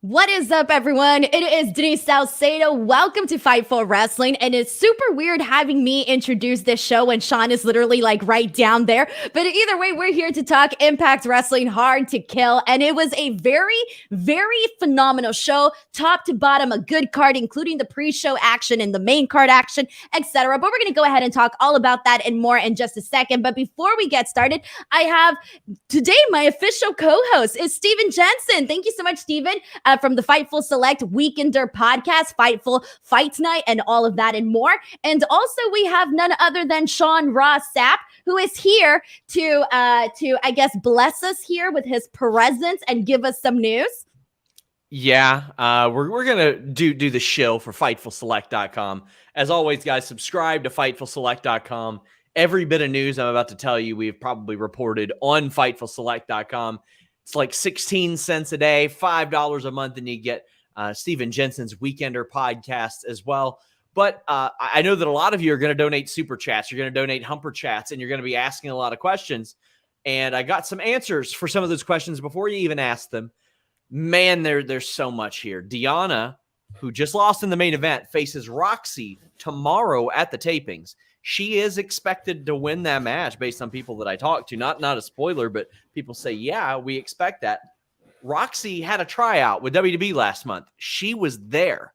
What is up, everyone? It is Denise Salcedo. Welcome to Fightful Wrestling. And it's super weird having me introduce this show when Sean is literally like right down there. But either way, we're here to talk Impact Wrestling Hard to Kill. And it was a very, very phenomenal show, top to bottom, a good card, including the pre-show action and the main card action, etc. But we're going to go ahead and talk all about that and more in just a second. But before we get started, I have today my official co-host is Steven Jensen. Thank you so much, Steven. From the Fightful Select Weekender podcast, Fightful Fight Night, and all of that and more. And also we have none other than Sean Ross Sapp, who is here to I guess bless us here with his presence and give us some news. Yeah, we're gonna do the shill for FightfulSelect.com. As always, guys, subscribe to FightfulSelect.com. Every bit of news I'm about to tell you, we've probably reported on FightfulSelect.com. It's like 16 cents a day, $5 a month, and you get Steven Jensen's Weekender podcast as well. But I know that a lot of you are going to donate super chats. You're going to donate humper chats, and you're going to be asking a lot of questions. And I got some answers for some of those questions before you even ask them. Man, there's so much here. Deanna, who just lost in the main event, faces Roxy tomorrow at the tapings. She is expected to win that match based on people that I talked to. Not a spoiler, but people say, yeah, we expect that. Roxy had a tryout with WWE last month. She was there.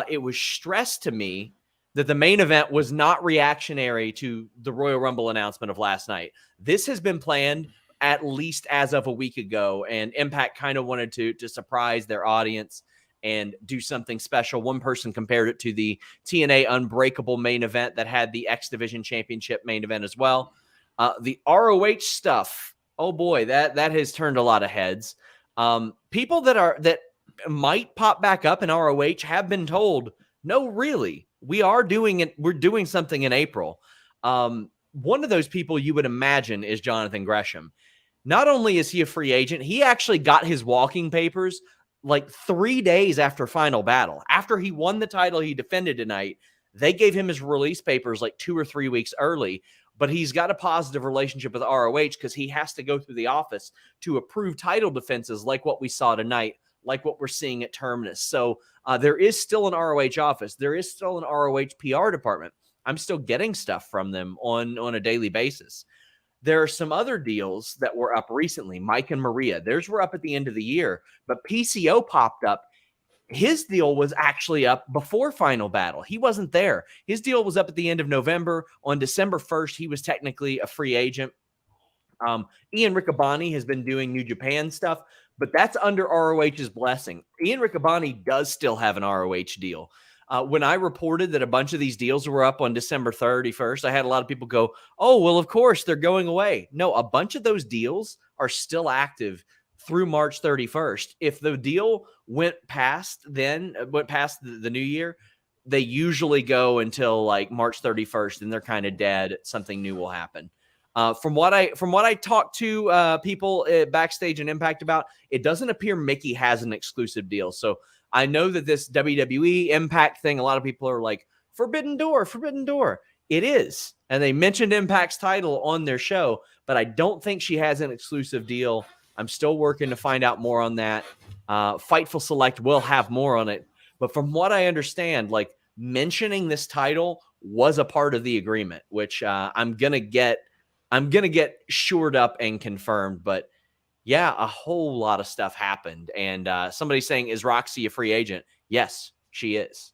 It was stressed to me that the main event was not reactionary to the Royal Rumble announcement of last night. This has been planned at least as of a week ago, and Impact kind of wanted to surprise their audience and do something special. One person compared it to the TNA Unbreakable main event that had the X Division Championship main event as well. The ROH stuff, oh boy, that has turned a lot of heads. People that might pop back up in ROH have been told, no, really, we're doing something in April. One of those people you would imagine is Jonathan Gresham. Not only is he a free agent, he actually got his walking papers like 3 days after Final Battle. After he won the title he defended tonight, they gave him his release papers like 2 or 3 weeks early, but he's got a positive relationship with ROH because he has to go through the office to approve title defenses like what we saw tonight, like what we're seeing at Terminus. So there is still an ROH office. There is still an ROH PR department. I'm still getting stuff from them on a daily basis. There are some other deals that were up recently. Mike and Maria, theirs were up at the end of the year, but PCO popped up. His deal was actually up before Final Battle. He wasn't there. His deal was up at the end of November. On December 1st, he was technically a free agent. Ian Riccaboni has been doing New Japan stuff, but that's under ROH's blessing. Ian Riccaboni does still have an ROH deal. When I reported that a bunch of these deals were up on December 31st, I had a lot of people go, oh, well, of course, they're going away. No, a bunch of those deals are still active through March 31st. If the deal went past the new year, they usually go until like March 31st, and they're kind of dead. Something new will happen. From what I talked to people backstage and Impact about, it doesn't appear Mickie has an exclusive deal. So I know that this WWE Impact thing, a lot of people are like, Forbidden Door. It is. And they mentioned Impact's title on their show, but I don't think she has an exclusive deal. I'm still working to find out more on that. Fightful Select will have more on it. But from what I understand, like mentioning this title was a part of the agreement, which I'm going to get shored up and confirmed. But yeah, a whole lot of stuff happened. And somebody's saying, is Roxy a free agent? Yes, she is.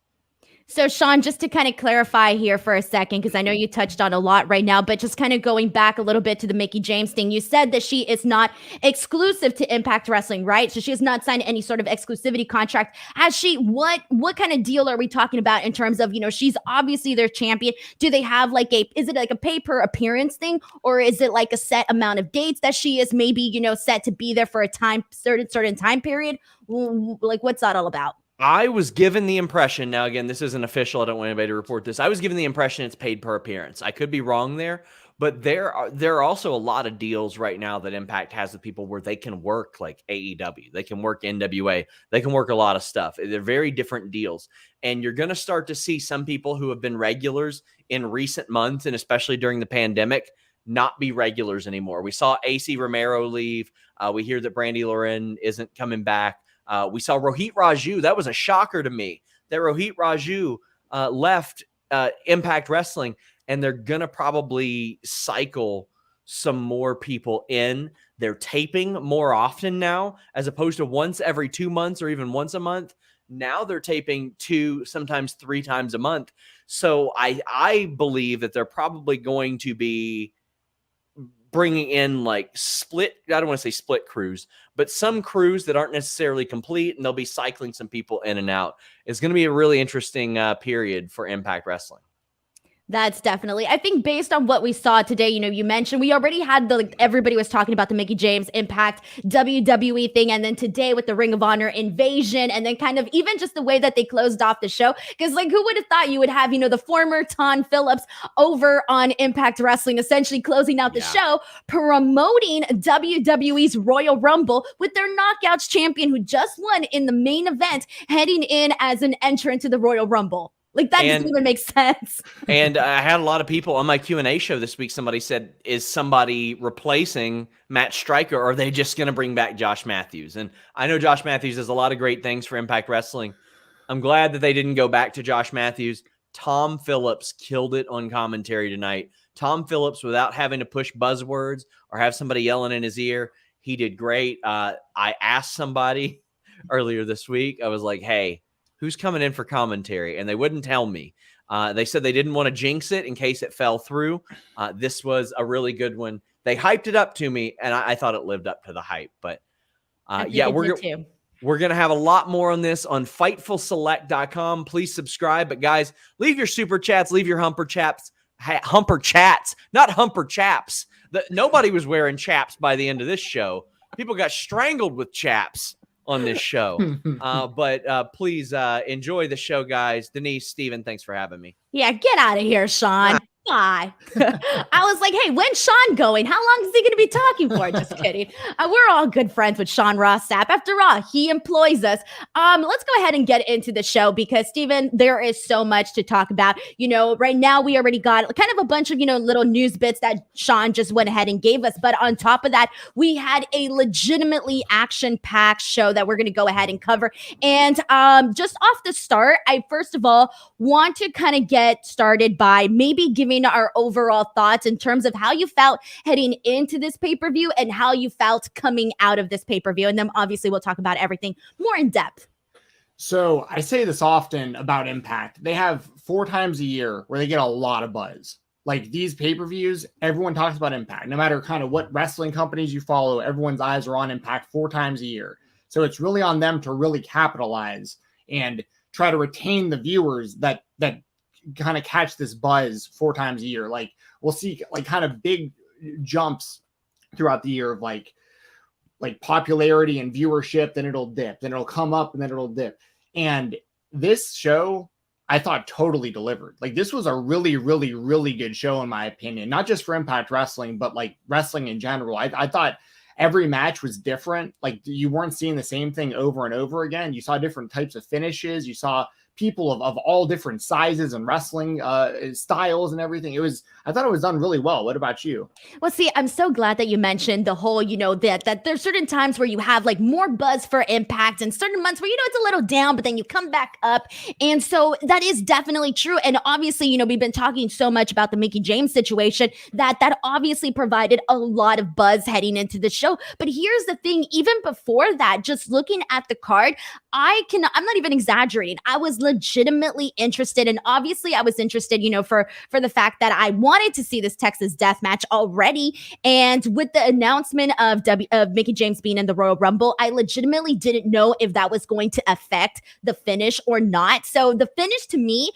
So, Sean, just to kind of clarify here for a second, because I know you touched on a lot right now, but just kind of going back a little bit to the Mickie James thing, you said that she is not exclusive to Impact Wrestling, right? So she has not signed any sort of exclusivity contract. Has she? What kind of deal are we talking about in terms of, she's obviously their champion. Do they have is it like a pay per appearance thing, or is it like a set amount of dates that she is maybe, set to be there for a certain time period? Like, what's that all about? I was given the impression, now again, this isn't official, I don't want anybody to report this, I was given the impression it's paid per appearance. I could be wrong there, but there are also a lot of deals right now that Impact has with people where they can work like AEW, they can work NWA, they can work a lot of stuff. They're very different deals. And you're going to start to see some people who have been regulars in recent months, and especially during the pandemic, not be regulars anymore. We saw AC Romero leave. We hear that Brandy Lauren isn't coming back. We saw Rohit Raju. That was a shocker to me that Rohit Raju left Impact Wrestling, and they're going to probably cycle some more people in. They're taping more often now, as opposed to once every 2 months or even once a month. Now they're taping 2, sometimes 3 times a month. So I believe that they're probably going to be bringing in like split, I don't want to say split crews, but some crews that aren't necessarily complete, and they'll be cycling some people in and out. It's going to be a really interesting period for Impact Wrestling. That's definitely, I think based on what we saw today, you mentioned we already had everybody was talking about the Mickie James Impact WWE thing. And then today with the Ring of Honor invasion, and then kind of even just the way that they closed off the show. Because who would have thought you would have, the former Ton Phillips over on Impact Wrestling, essentially closing out the show, promoting WWE's Royal Rumble with their Knockouts champion who just won in the main event, heading in as an entrant to the Royal Rumble. That doesn't even make sense. And I had a lot of people on my Q&A show this week. Somebody said, is somebody replacing Matt Stryker, or are they just going to bring back Josh Matthews? And I know Josh Matthews does a lot of great things for Impact Wrestling. I'm glad that they didn't go back to Josh Matthews. Tom Phillips killed it on commentary tonight. Tom Phillips, without having to push buzzwords or have somebody yelling in his ear, he did great. I asked somebody earlier this week, I was like, hey, who's coming in for commentary? And they wouldn't tell me. They said they didn't want to jinx it in case it fell through. This was a really good one. They hyped it up to me, and I thought it lived up to the hype. But we're going to have a lot more on this on FightfulSelect.com. Please subscribe. But guys, leave your super chats, leave your humper chats, not humper chaps. Nobody was wearing chaps by the end of this show. People got strangled with chaps on this show. But please enjoy the show, guys. Denise, Steven, thanks for having me. Yeah, get out of here, Sean. Bye. I was like, hey, when's Sean going? How long is he going to be talking for? Just kidding. We're all good friends with Sean Ross Sapp. After all, he employs us. Let's go ahead and get into the show because, Steven, there is so much to talk about. Right now we already got kind of a bunch of, little news bits that Sean just went ahead and gave us. But on top of that, we had a legitimately action-packed show that we're going to go ahead and cover. And just off the start, I first of all want to kind of get started by maybe giving our overall thoughts in terms of how you felt heading into this pay-per-view and how you felt coming out of this pay-per-view. And then obviously we'll talk about everything more in depth. So I say this often about Impact. They have 4 times a year where they get a lot of buzz. Like these pay-per-views, everyone talks about Impact. No matter kind of what wrestling companies you follow, everyone's eyes are on Impact 4 times a year. So it's really on them to really capitalize and try to retain the viewers that kind of catch this buzz 4 times a year. Like we'll see like kind of big jumps throughout the year of like popularity and viewership, then it'll dip, then it'll come up, and then it'll dip. And this show, I thought totally delivered. Like this was a really, really, really good show in my opinion, not just for Impact Wrestling, but like wrestling in general. I thought every match was different. Like you weren't seeing the same thing over and over again. You saw different types of finishes. You saw people of all different sizes and wrestling styles and everything. I thought it was done really well. What about you? Well, see, I'm so glad that you mentioned the whole, that there's certain times where you have like more buzz for Impact and certain months where, it's a little down, but then you come back up. And so that is definitely true. And obviously, we've been talking so much about the Mickie James situation that obviously provided a lot of buzz heading into the show. But here's the thing, even before that, just looking at the card, I'm not even exaggerating. I was legitimately interested. And obviously I was interested, for the fact that I wanted to see this Texas death match already. And with the announcement of Mickie James being in the Royal Rumble, I legitimately didn't know if that was going to affect the finish or not. So the finish to me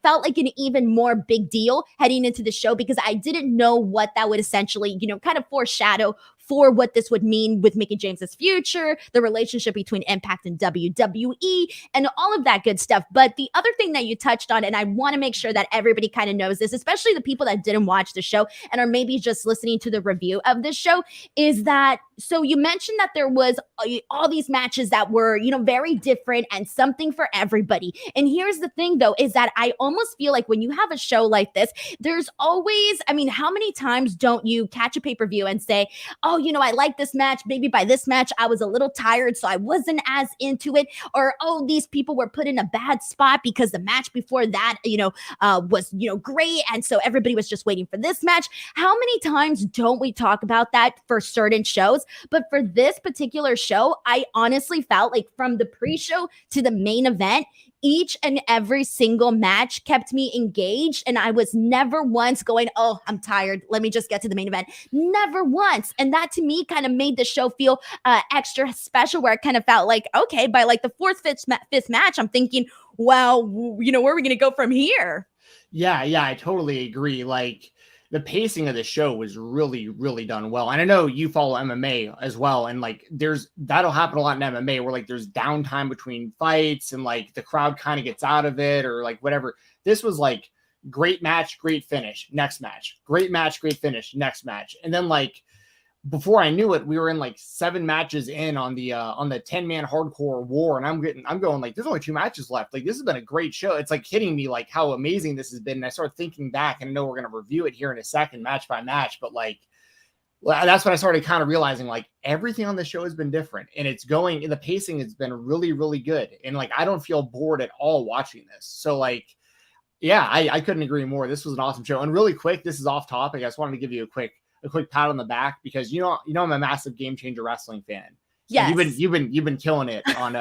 felt like an even more big deal heading into the show because I didn't know what that would essentially, kind of foreshadow for what this would mean with Mickie James's future, the relationship between Impact and WWE, and all of that good stuff. But the other thing that you touched on, and I want to make sure that everybody kind of knows this, especially the people that didn't watch the show and are maybe just listening to the review of this show, is that So you mentioned that there was all these matches that were, very different and something for everybody. And here's the thing though, is that I almost feel like when you have a show like this, there's always, how many times don't you catch a pay-per-view and say, oh, I like this match. Maybe by this match, I was a little tired, so I wasn't as into it. Or, oh, these people were put in a bad spot because the match before that, was, great. And so everybody was just waiting for this match. How many times don't we talk about that for certain shows? But for this particular show, I honestly felt like from the pre-show to the main event, each and every single match kept me engaged. And I was never once going, oh, I'm tired. Let me just get to the main event. Never once. And that to me kind of made the show feel extra special, where it kind of felt like, okay, by like the fourth, fifth match, I'm thinking, well, where are we going to go from here? Yeah, I totally agree. Like, the pacing of the show was really, really done well. And I know you follow MMA as well. And like, that'll happen a lot in MMA where like there's downtime between fights and like the crowd kind of gets out of it or like whatever. This was like great match, great finish, next match, great match, great finish, next match. And then like, before I knew it, we were in like 7 matches in on the 10-man hardcore war. And I'm going like, there's only 2 matches left. Like, this has been a great show. It's like hitting me like how amazing this has been. And I started thinking back, and I know we're going to review it here in a second, match by match, but like, that's when I started kind of realizing like everything on the show has been different, and the pacing has been really, really good. And like, I don't feel bored at all watching this. So like, yeah, I couldn't agree more. This was an awesome show. And really quick, this is off topic. I just wanted to give you a quick pat on the back, because I'm a massive Game Changer Wrestling fan. So yes, you've been killing it on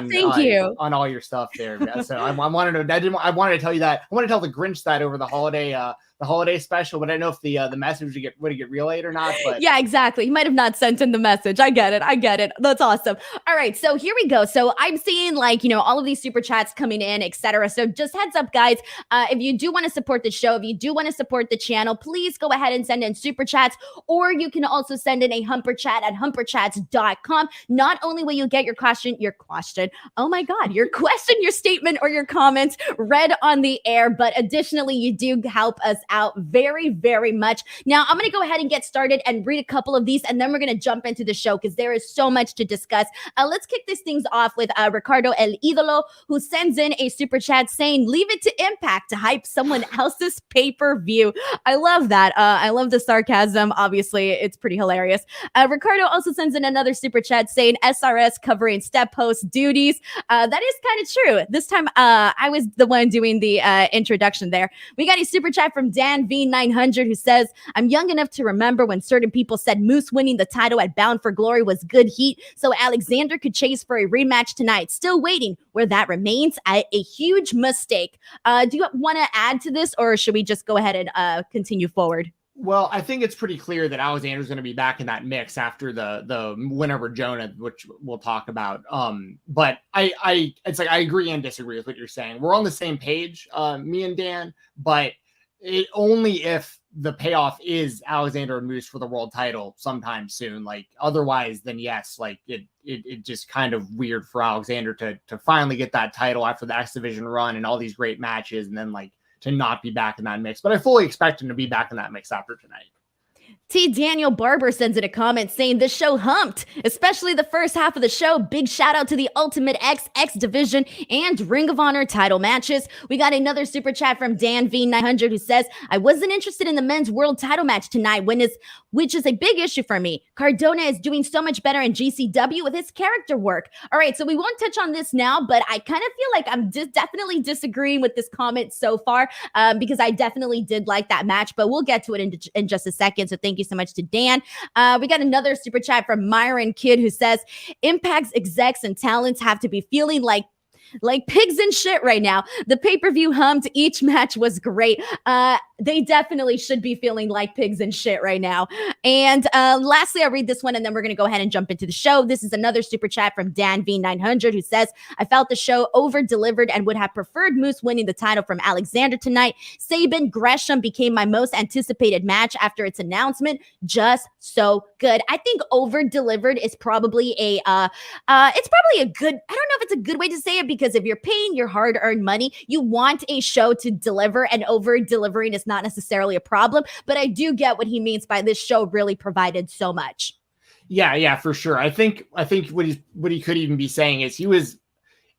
Thank you. on all your stuff there. So I wanted to tell you that. I want to tell the Grinch that over the holiday special, but I don't know if the message would get relayed or not. But yeah, exactly. He might have not sent in the message. I get it. That's awesome. All right, so here we go. So I'm seeing like, all of these super chats coming in, etc. So just heads up, guys, if you do want to support the show, if you do want to support the channel, please go ahead and send in super chats, or you can also send in a humper chat at humperchats.com. Not only will you get your question, oh my God, your question, your statement, or your comments read on the air, but additionally, you do help us out very, very much. Now, I'm going to go ahead and get started and read a couple of these, and then we're going to jump into the show because there is so much to discuss. Let's kick these things off with Ricardo El Idolo, who sends in a super chat saying, leave it to Impact to hype someone else's pay-per-view. I love that. I love the sarcasm. Obviously, it's pretty hilarious. Ricardo also sends in another super chat saying SRS covering step post duties. That is kind of true. This time, I was the one doing the introduction there. We got a super chat from Dan V900 who says, I'm young enough to remember when certain people said Moose winning the title at Bound for Glory was good heat, so Alexander could chase for a rematch tonight. Still waiting where that remains. A huge mistake. Do you want to add to this, or should we just go ahead and continue forward? Well, I think it's pretty clear that Alexander's going to be back in that mix after the win over Jonah, which we'll talk about. But it's like I agree and disagree with what you're saying. We're on the same page, me and Dan, but only if the payoff is Alexander and Moose for the world title sometime soon. Like otherwise, then yes, like it just kind of weird for Alexander to finally get that title after the X Division run and all these great matches, and then like to not be back in that mix. But I fully expect him to be back in that mix after tonight. T. Daniel Barber sends in a comment saying this show humped, especially the first half of the show. Big shout out to the Ultimate X Division and Ring of Honor title matches. We got another super chat from Dan V900 who says, I wasn't interested in the men's world title match tonight, which is a big issue for me. Cardona is doing so much better in GCW with his character work. All right, so we won't touch on this now, but I kind of feel like I'm definitely disagreeing with this comment so far because I definitely did like that match, but we'll get to it in just a second. So thank you so much to Dan. We got another super chat from Myron Kidd who says, Impact's execs and talents have to be feeling like pigs in shit right now. The pay-per-view hummed. Each match was great. They definitely should be feeling like pigs in shit right now. And lastly, I'll read this one and then we're going to go ahead and jump into the show. This is another super chat from Dan V900 who says, I felt the show over-delivered and would have preferred Moose winning the title from Alexander tonight. Sabin Gresham became my most anticipated match after its announcement. Just so good. I think over-delivered is probably a good, I don't know if it's a good way to say it, because if you're paying your hard-earned money, you want a show to deliver, and over-delivering is not necessarily a problem, but I do get what he means by this show really provided so much. Yeah, for sure. I think what he could even be saying is he was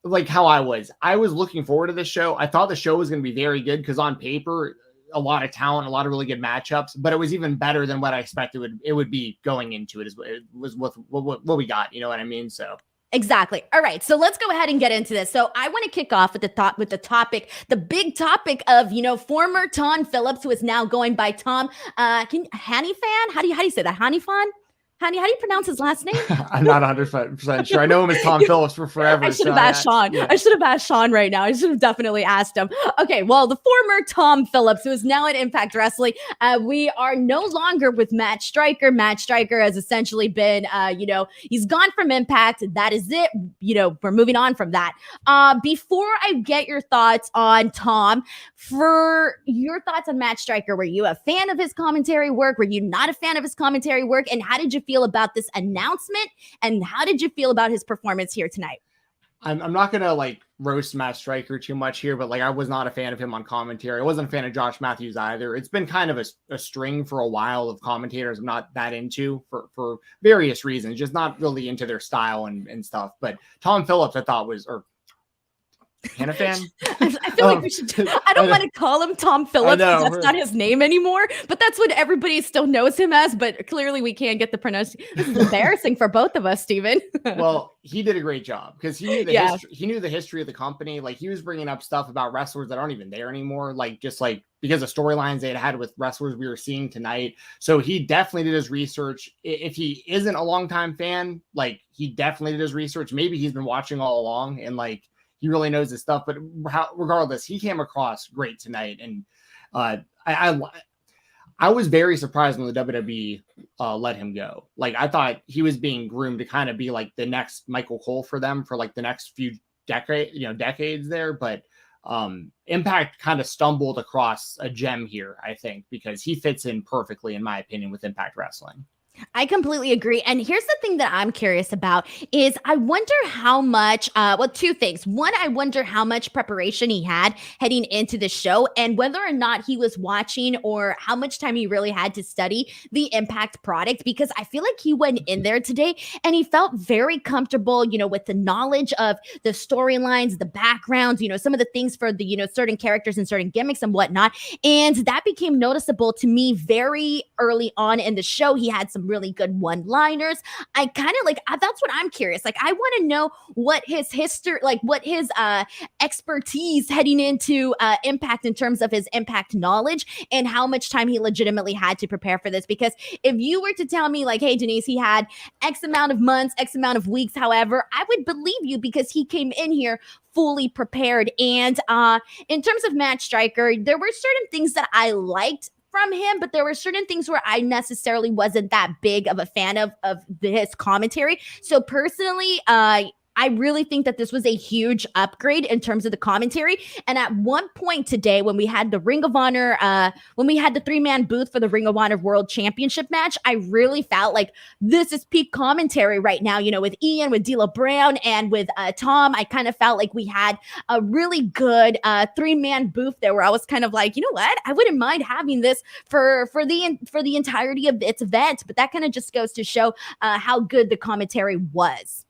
like how I was looking forward to this show. I thought the show was going to be very good because on paper, a lot of talent, a lot of really good matchups, but it was even better than what I expected it would be going into it. It was what we got. You know what I mean? So. Exactly. All right. So let's go ahead and get into this. So I want to kick off with the topic, the big topic of, former Tom Phillips, who is now going by Tom, Hannifan. How do you say that? Hannifan? How do you pronounce his last name? I'm not 100% sure. I know him as Tom Phillips for forever. I should have asked Sean. Yeah. I should have asked Sean right now. I should have definitely asked him. Okay, well, the former Tom Phillips, who is now at Impact Wrestling, we are no longer with Matt Striker. Matt Striker has essentially been, he's gone from Impact. That is it. We're moving on from that. Before I get your thoughts on Tom, for your thoughts on Matt Striker, were you a fan of his commentary work? Were you not a fan of his commentary work? And how did you feel about this announcement? And how did you feel about his performance here tonight? I'm not going to roast Matt Striker too much here, but I was not a fan of him on commentary. I wasn't a fan of Josh Matthews either. It's been kind of a string for a while of commentators I'm not that into for various reasons, just not really into their style and stuff. But Tom Phillips, I thought Hannifan? I feel like we should. I don't want to call him Tom Phillips. That's not his name anymore. But that's what everybody still knows him as. But clearly, we can't get the pronunciation. This is embarrassing for both of us, Steven. Well, he did a great job because he knew he knew the history of the company. He was bringing up stuff about wrestlers that aren't even there anymore. Because of storylines they had with wrestlers we were seeing tonight. So he definitely did his research. If he isn't a longtime fan, he definitely did his research. Maybe he's been watching all along and he really knows his stuff, but regardless, he came across great tonight. And I was very surprised when the WWE let him go. I thought he was being groomed to kind of be the next Michael Cole for them for the next few decades there. But Impact kind of stumbled across a gem here, I think, because he fits in perfectly, in my opinion, with Impact Wrestling. I completely agree. And here's the thing that I'm curious about is I wonder how much, two things. One, I wonder how much preparation he had heading into the show and whether or not he was watching or how much time he really had to study the Impact product, because I feel like he went in there today and he felt very comfortable, with the knowledge of the storylines, the backgrounds, some of the things for the, certain characters and certain gimmicks and whatnot. And that became noticeable to me very early on in the show. He had some really good one-liners. I kind of that's what I'm curious. I want to know what his history, what his expertise heading into Impact in terms of his Impact knowledge and how much time he legitimately had to prepare for this. Because if you were to tell me hey, Denise, he had X amount of months, X amount of weeks, however, I would believe you because he came in here fully prepared. And in terms of Matt Striker, there were certain things that I liked from him, but there were certain things where I necessarily wasn't that big of a fan of his commentary. So personally, I really think that this was a huge upgrade in terms of the commentary. And at one point today, when we had the Ring of Honor, when we had the 3-man booth for the Ring of Honor World Championship match, I really felt like this is peak commentary right now, with Ian, with D'Lo Brown, and with Tom. I kind of felt like we had a really good 3-man booth there where I was kind of you know what? I wouldn't mind having this for the entirety of its event. But that kind of just goes to show how good the commentary was.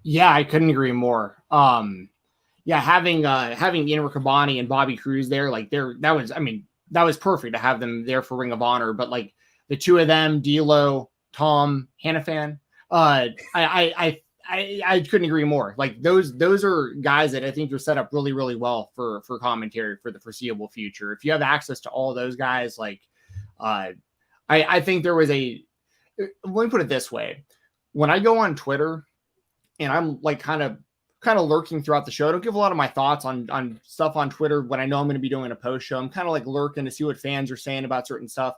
Yeah, I couldn't agree more. Having Ian Riccaboni and Bobby Cruz there, that was perfect to have them there for Ring of Honor. But the two of them, D'Lo, Tom, Hannifan, I couldn't agree more. Those are guys that I think are set up really, really well for commentary for the foreseeable future. If you have access to all those guys, I think there was let me put it this way. When I go on Twitter, and I'm kind of lurking throughout the show. I don't give a lot of my thoughts on stuff on Twitter when I know I'm going to be doing a post show. I'm kind of lurking to see what fans are saying about certain stuff.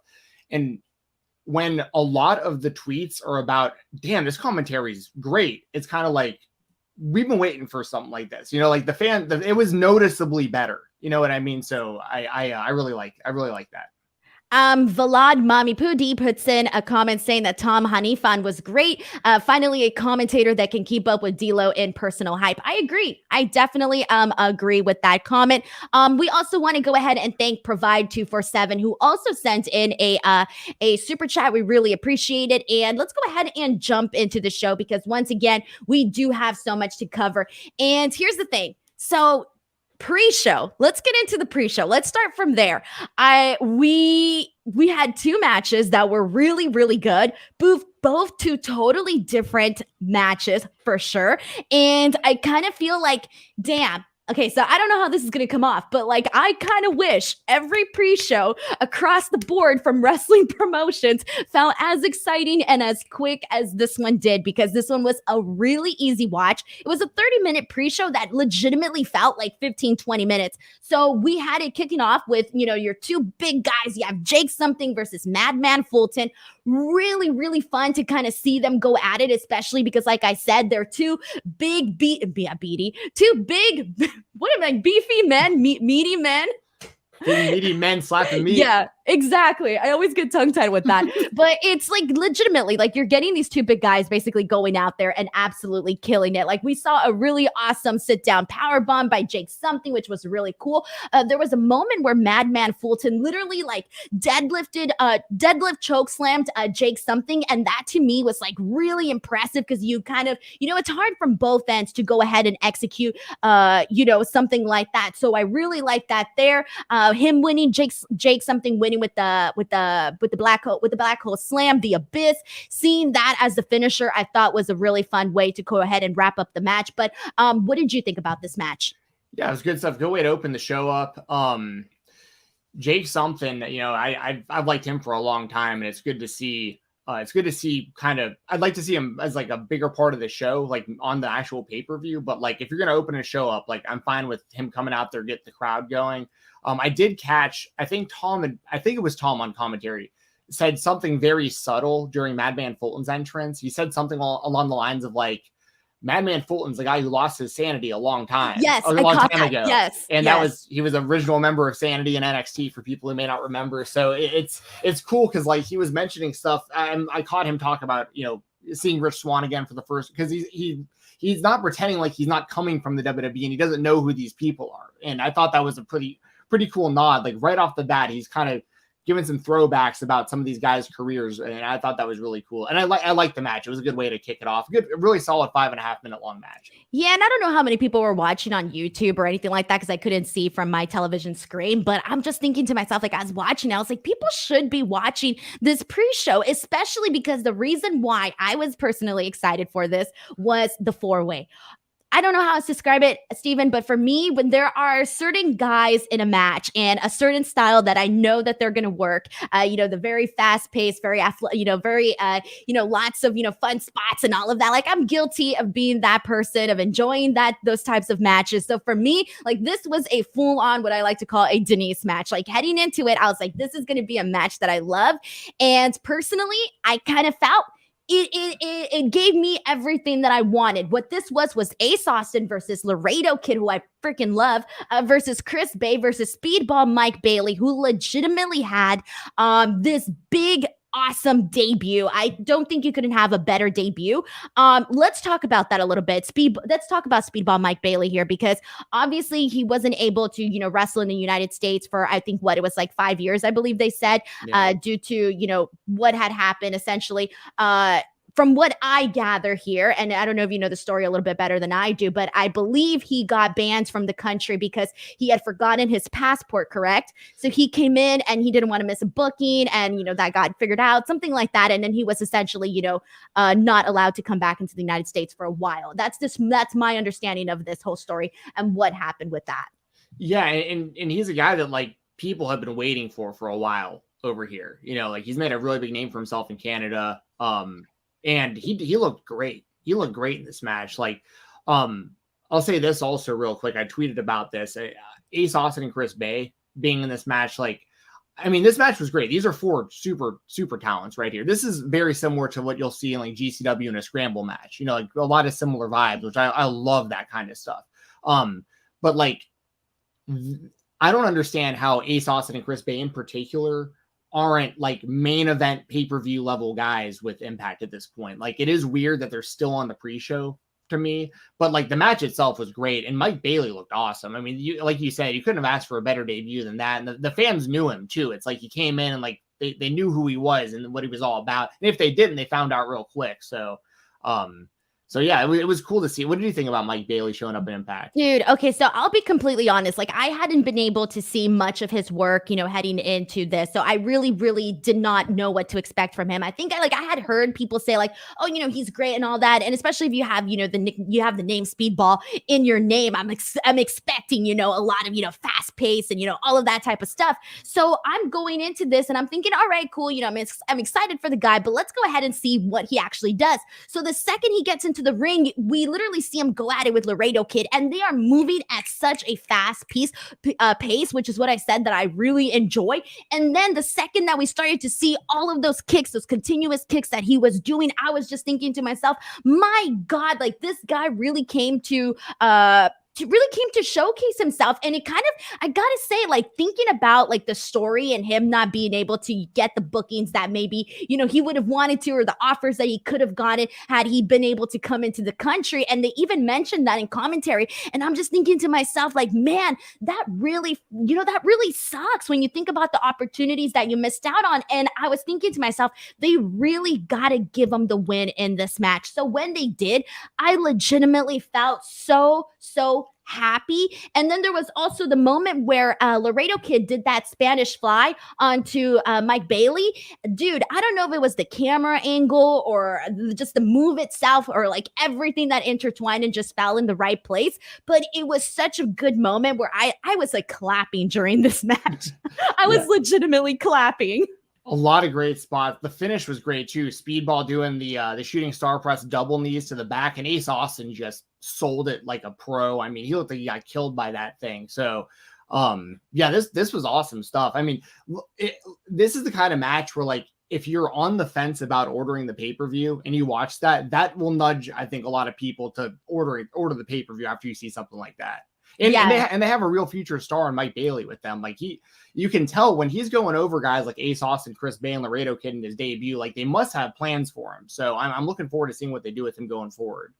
And when a lot of the tweets are about, damn, this commentary is great, it's kind of we've been waiting for something like this. It was noticeably better. You know what I mean? So I really like that. Vlad Mami Pudi puts in a comment saying that Tom Hannifan was great. Finally, a commentator that can keep up with D'Lo in personal hype. I agree. I definitely agree with that comment. We also want to go ahead and thank Provide247, who also sent in a super chat. We really appreciate it. And let's go ahead and jump into the show because once again, we do have so much to cover. And here's the thing. So pre-show. Let's get into the pre-show. Let's start from there. We had two matches that were really, really good. Both two totally different matches for sure. And I kind of feel like, damn. Okay, so I don't know how this is going to come off, but like I kind of wish every pre-show across the board from wrestling promotions felt as exciting and as quick as this one did, because this one was a really easy watch. It was a 30-minute pre-show that legitimately felt like 15, 20 minutes. So we had it kicking off with, your two big guys. You have Jake Something versus Madman Fulton. Really, really fun to kind of see them go at it, especially because, like I said, they're two big, beefy men, meaty men. Meaty men slapping meat. Yeah, exactly. I always get tongue-tied with that. But it's like legitimately, like you're getting these two big guys basically going out there and absolutely killing it. Like we saw a really awesome sit-down powerbomb by Jake Something, which was really cool. There was a moment where Madman Fulton literally like deadlift chokeslammed Jake Something. And that to me was like really impressive because you kind of, it's hard from both ends to go ahead and execute, something like that. So I really like that there. Him winning, Jake Something winning with the black hole slam, the abyss. Seeing that as the finisher, I thought was a really fun way to go ahead and wrap up the match. But what did you think about this match? Yeah, it was good stuff. Good way to open the show up. Jake Something, I've liked him for a long time, and it's good to see. I'd like to see him as like a bigger part of the show, like on the actual pay-per-view. But like, if you're going to open a show up, like I'm fine with him coming out there, get the crowd going. I did catch, I think it was Tom on commentary said something very subtle during Madman Fulton's entrance. He said something along the lines of like, Madman Fulton's the guy who lost his sanity a long time. Yes, a long time ago. Yes, and he was an original member of Sanity in NXT for people who may not remember. So it's cool because like he was mentioning stuff. I caught him talk about seeing Rich Swann again for the first, because he's not pretending like he's not coming from the WWE and he doesn't know who these people are. And I thought that was a pretty cool nod. Like right off the bat, he's kind of giving some throwbacks about some of these guys' careers, and I thought that was really cool. And I like the match. It was a good way to kick it off. Good, really solid 5.5 minute long match. Yeah, and I don't know how many people were watching on YouTube or anything like that because I couldn't see from my television screen. But I'm just thinking to myself, like I was watching, I was like, people should be watching this pre-show, especially because the reason why I was personally excited for this was the four-way. I don't know how else to describe it, Steven, but for me, when there are certain guys in a match and a certain style that I know that they're going to work, the very fast paced, very, very, lots of, fun spots and all of that. Like I'm guilty of being that person, of enjoying those types of matches. So for me, like this was a full on, what I like to call a Denise match. Like heading into it, I was like, this is going to be a match that I love. And personally, I kind of felt it gave me everything that I wanted. What this was Ace Austin versus Laredo Kid, who I freaking love, versus Chris Bay versus Speedball Mike Bailey, who legitimately had this big, awesome debut. I don't think you couldn't have a better debut. Let's talk about that a little bit. Let's talk about Speedball Mike Bailey here, because obviously he wasn't able to, wrestle in the United States for, I think it was like 5 years, I believe they said, due to, what had happened essentially. From what I gather here, and I don't know if you know the story a little bit better than I do, but I believe he got banned from the country because he had forgotten his passport, correct? So he came in and he didn't want to miss a booking, and, that got figured out, something like that. And then he was essentially, not allowed to come back into the United States for a while. That's my understanding of this whole story and what happened with that. Yeah. And he's a guy that like people have been waiting for a while over here, like he's made a really big name for himself in Canada. And he looked great. He looked great in this match. Like, I'll say this also real quick. I tweeted about this. Ace Austin and Chris Bay being in this match. Like, I mean, this match was great. These are four super, super talents right here. This is very similar to what you'll see in like GCW in a scramble match. Like a lot of similar vibes, which I love that kind of stuff. But like, I don't understand how Ace Austin and Chris Bay in particular aren't like main event pay-per-view level guys with Impact at this point. Like, it is weird that they're still on the pre-show to me, but like the match itself was great, and Mike Bailey looked awesome. I mean, like you said, you couldn't have asked for a better debut than that, and the fans knew him too. It's like he came in and like they knew who he was and what he was all about, and if they didn't, they found out real quick. So yeah, it was cool to see. What did you think about Mike Bailey showing up in Impact? Dude, okay, so I'll be completely honest. Like, I hadn't been able to see much of his work, heading into this. So I really, really did not know what to expect from him. I think I had heard people say like, oh, he's great and all that. And especially if you have, you have the name Speedball in your name, I'm expecting, a lot of, fast pace and, all of that type of stuff. So I'm going into this and I'm thinking, all right, cool. I'm excited for the guy, but let's go ahead and see what he actually does. So the second he gets into the ring, we literally see him go at it with Laredo Kid, and they are moving at such a fast pace, which is what I said that I really enjoy. And then the second that we started to see all of those kicks, those continuous kicks that he was doing, I was just thinking to myself, my God, like this guy really came to showcase himself. And it kind of, I gotta say, like thinking about like the story and him not being able to get the bookings that maybe, he would have wanted to, or the offers that he could have gotten had he been able to come into the country. And they even mentioned that in commentary. And I'm just thinking to myself, like, man, that really sucks when you think about the opportunities that you missed out on. And I was thinking to myself, they really gotta give him the win in this match. So when they did, I legitimately felt so happy. And then there was also the moment where Laredo Kid did that Spanish fly onto Mike Bailey. Dude, I don't know if it was the camera angle or just the move itself or like everything that intertwined and just fell in the right place. But it was such a good moment where I was like clapping during this match. I was legitimately clapping. A lot of great spots. The finish was great too. Speedball doing the shooting star press double knees to the back, and Ace Austin just sold it like a pro. I mean, he looked like he got killed by that thing. So, this was awesome stuff. I mean, this is the kind of match where like if you're on the fence about ordering the pay-per-view and you watch that will nudge, I think, a lot of people to order the pay-per-view after you see something like that. And they have a real future star in Mike Bailey with them. Like you can tell when he's going over guys like Ace Austin, Chris Bay, and Laredo Kid in his debut, like they must have plans for him. So I'm looking forward to seeing what they do with him going forward.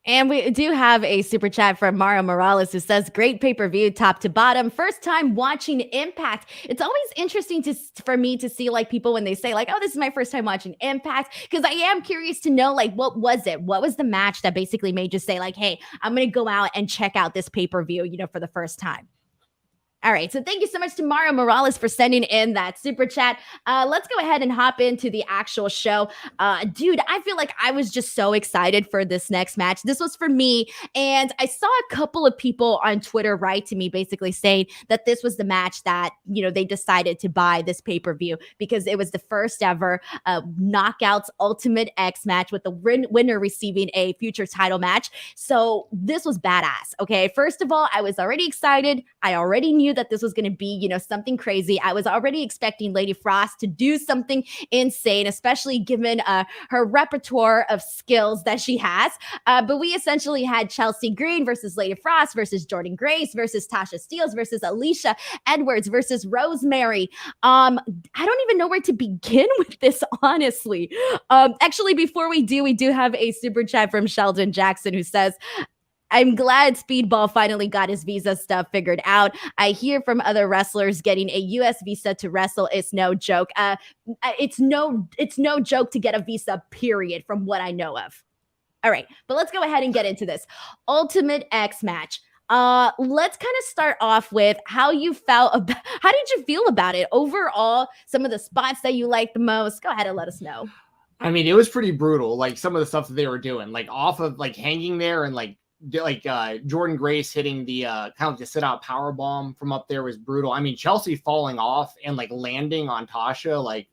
And we do have a super chat from Mario Morales who says, great pay-per-view top to bottom. First time watching Impact. It's always interesting for me to see like people when they say like, oh, this is my first time watching Impact. Because I am curious to know like, what was it? What was the match that basically made you say like, hey, I'm going to go out and check out this pay-per-view, for the first time? All right. So thank you so much to Mario Morales for sending in that super chat. Let's go ahead and hop into the actual show. Dude, I feel like I was just so excited for this next match. This was for me. And I saw a couple of people on Twitter write to me basically saying that this was the match that, they decided to buy this pay-per-view because it was the first ever Knockouts Ultimate X match with the winner receiving a future title match. So this was badass. Okay. First of all, I was already excited. I already knew that this was going to be, something crazy. I was already expecting Lady Frost to do something insane, especially given her repertoire of skills that she has. But we essentially had Chelsea Green versus Lady Frost versus Jordan Grace versus Tasha Steelz versus Alicia Edwards versus Rosemary. I don't even know where to begin with this, honestly. Actually, before we do have a super chat from Sheldon Jackson who says, I'm glad Speedball finally got his visa stuff figured out. I hear from other wrestlers getting a U.S. visa to wrestle is no joke. It's no joke to get a visa, period, from what I know of. All right, but let's go ahead and get into this Ultimate X match. Let's kind of start off with how you felt about. How did you feel about it overall? Some of the spots that you liked the most. Go ahead and let us know. I mean, it was pretty brutal. Like some of the stuff that they were doing, like off of like hanging there and like Jordan Grace hitting the kind of the sit out power bomb from up there was brutal. I mean, Chelsea falling off and like landing on Tasha, like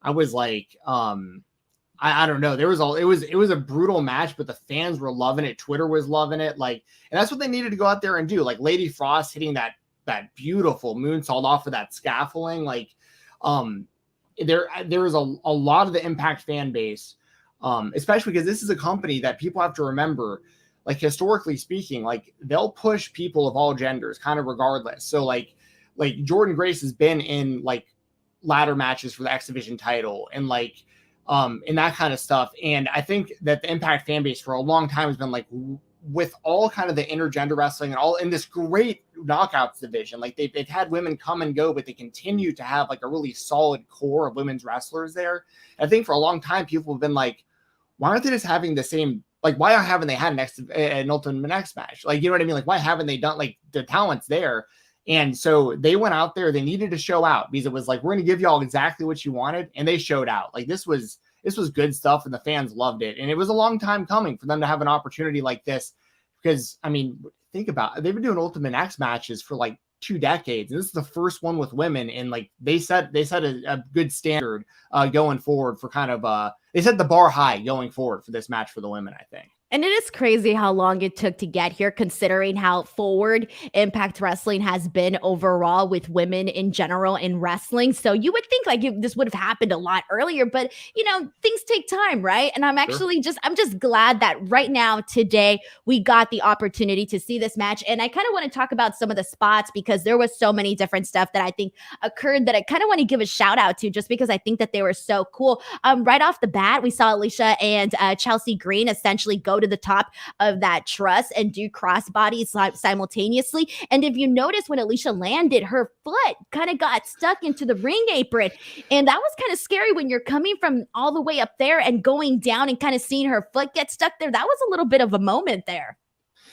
I was like, I don't know. It was a brutal match, but the fans were loving it. Twitter was loving it. Like, and that's what they needed to go out there and do. Like Lady Frost hitting that beautiful moonsault off of that scaffolding. Like, there is a lot of the Impact fan base, especially because this is a company that people have to remember. Like historically speaking, like they'll push people of all genders kind of regardless. So like Jordan Grace has been in like ladder matches for the X Division title and like and that kind of stuff. And I think that the Impact fan base for a long time has been like, with all kind of the intergender wrestling and all in this great knockouts division, like they've had women come and go, but they continue to have like a really solid core of women's wrestlers there. I think for a long time, people have been like, why aren't they just having the same, like, why haven't they had an Ultimate X match? Like, you know what I mean? Like, why haven't they done, like, the talent's there? And so they went out there, they needed to show out because it was like, we're going to give y'all exactly what you wanted. And they showed out. Like, this was good stuff and the fans loved it. And it was a long time coming for them to have an opportunity like this, because I mean, think about it. They've been doing Ultimate X matches for like 2 decades. And this is the first one with women. And like, they set a good standard going forward for kind of, they set the bar high going forward for this match for the women, I think. And it is crazy how long it took to get here, considering how forward Impact Wrestling has been overall with women in general in wrestling. So you would think like this would have happened a lot earlier, but you know, things take time, right? And I'm actually I'm just glad that right now, today, we got the opportunity to see this match. And I kind of want to talk about some of the spots because there was so many different stuff that I think occurred that I kind of want to give a shout out to just because I think that they were so cool. Right off the bat, we saw Alicia and Chelsea Green essentially go to the top of that truss and do crossbodies simultaneously. And if you notice, when Alicia landed, her foot kind of got stuck into the ring apron. And that was kind of scary when you're coming from all the way up there and going down and kind of seeing her foot get stuck there. That was a little bit of a moment there.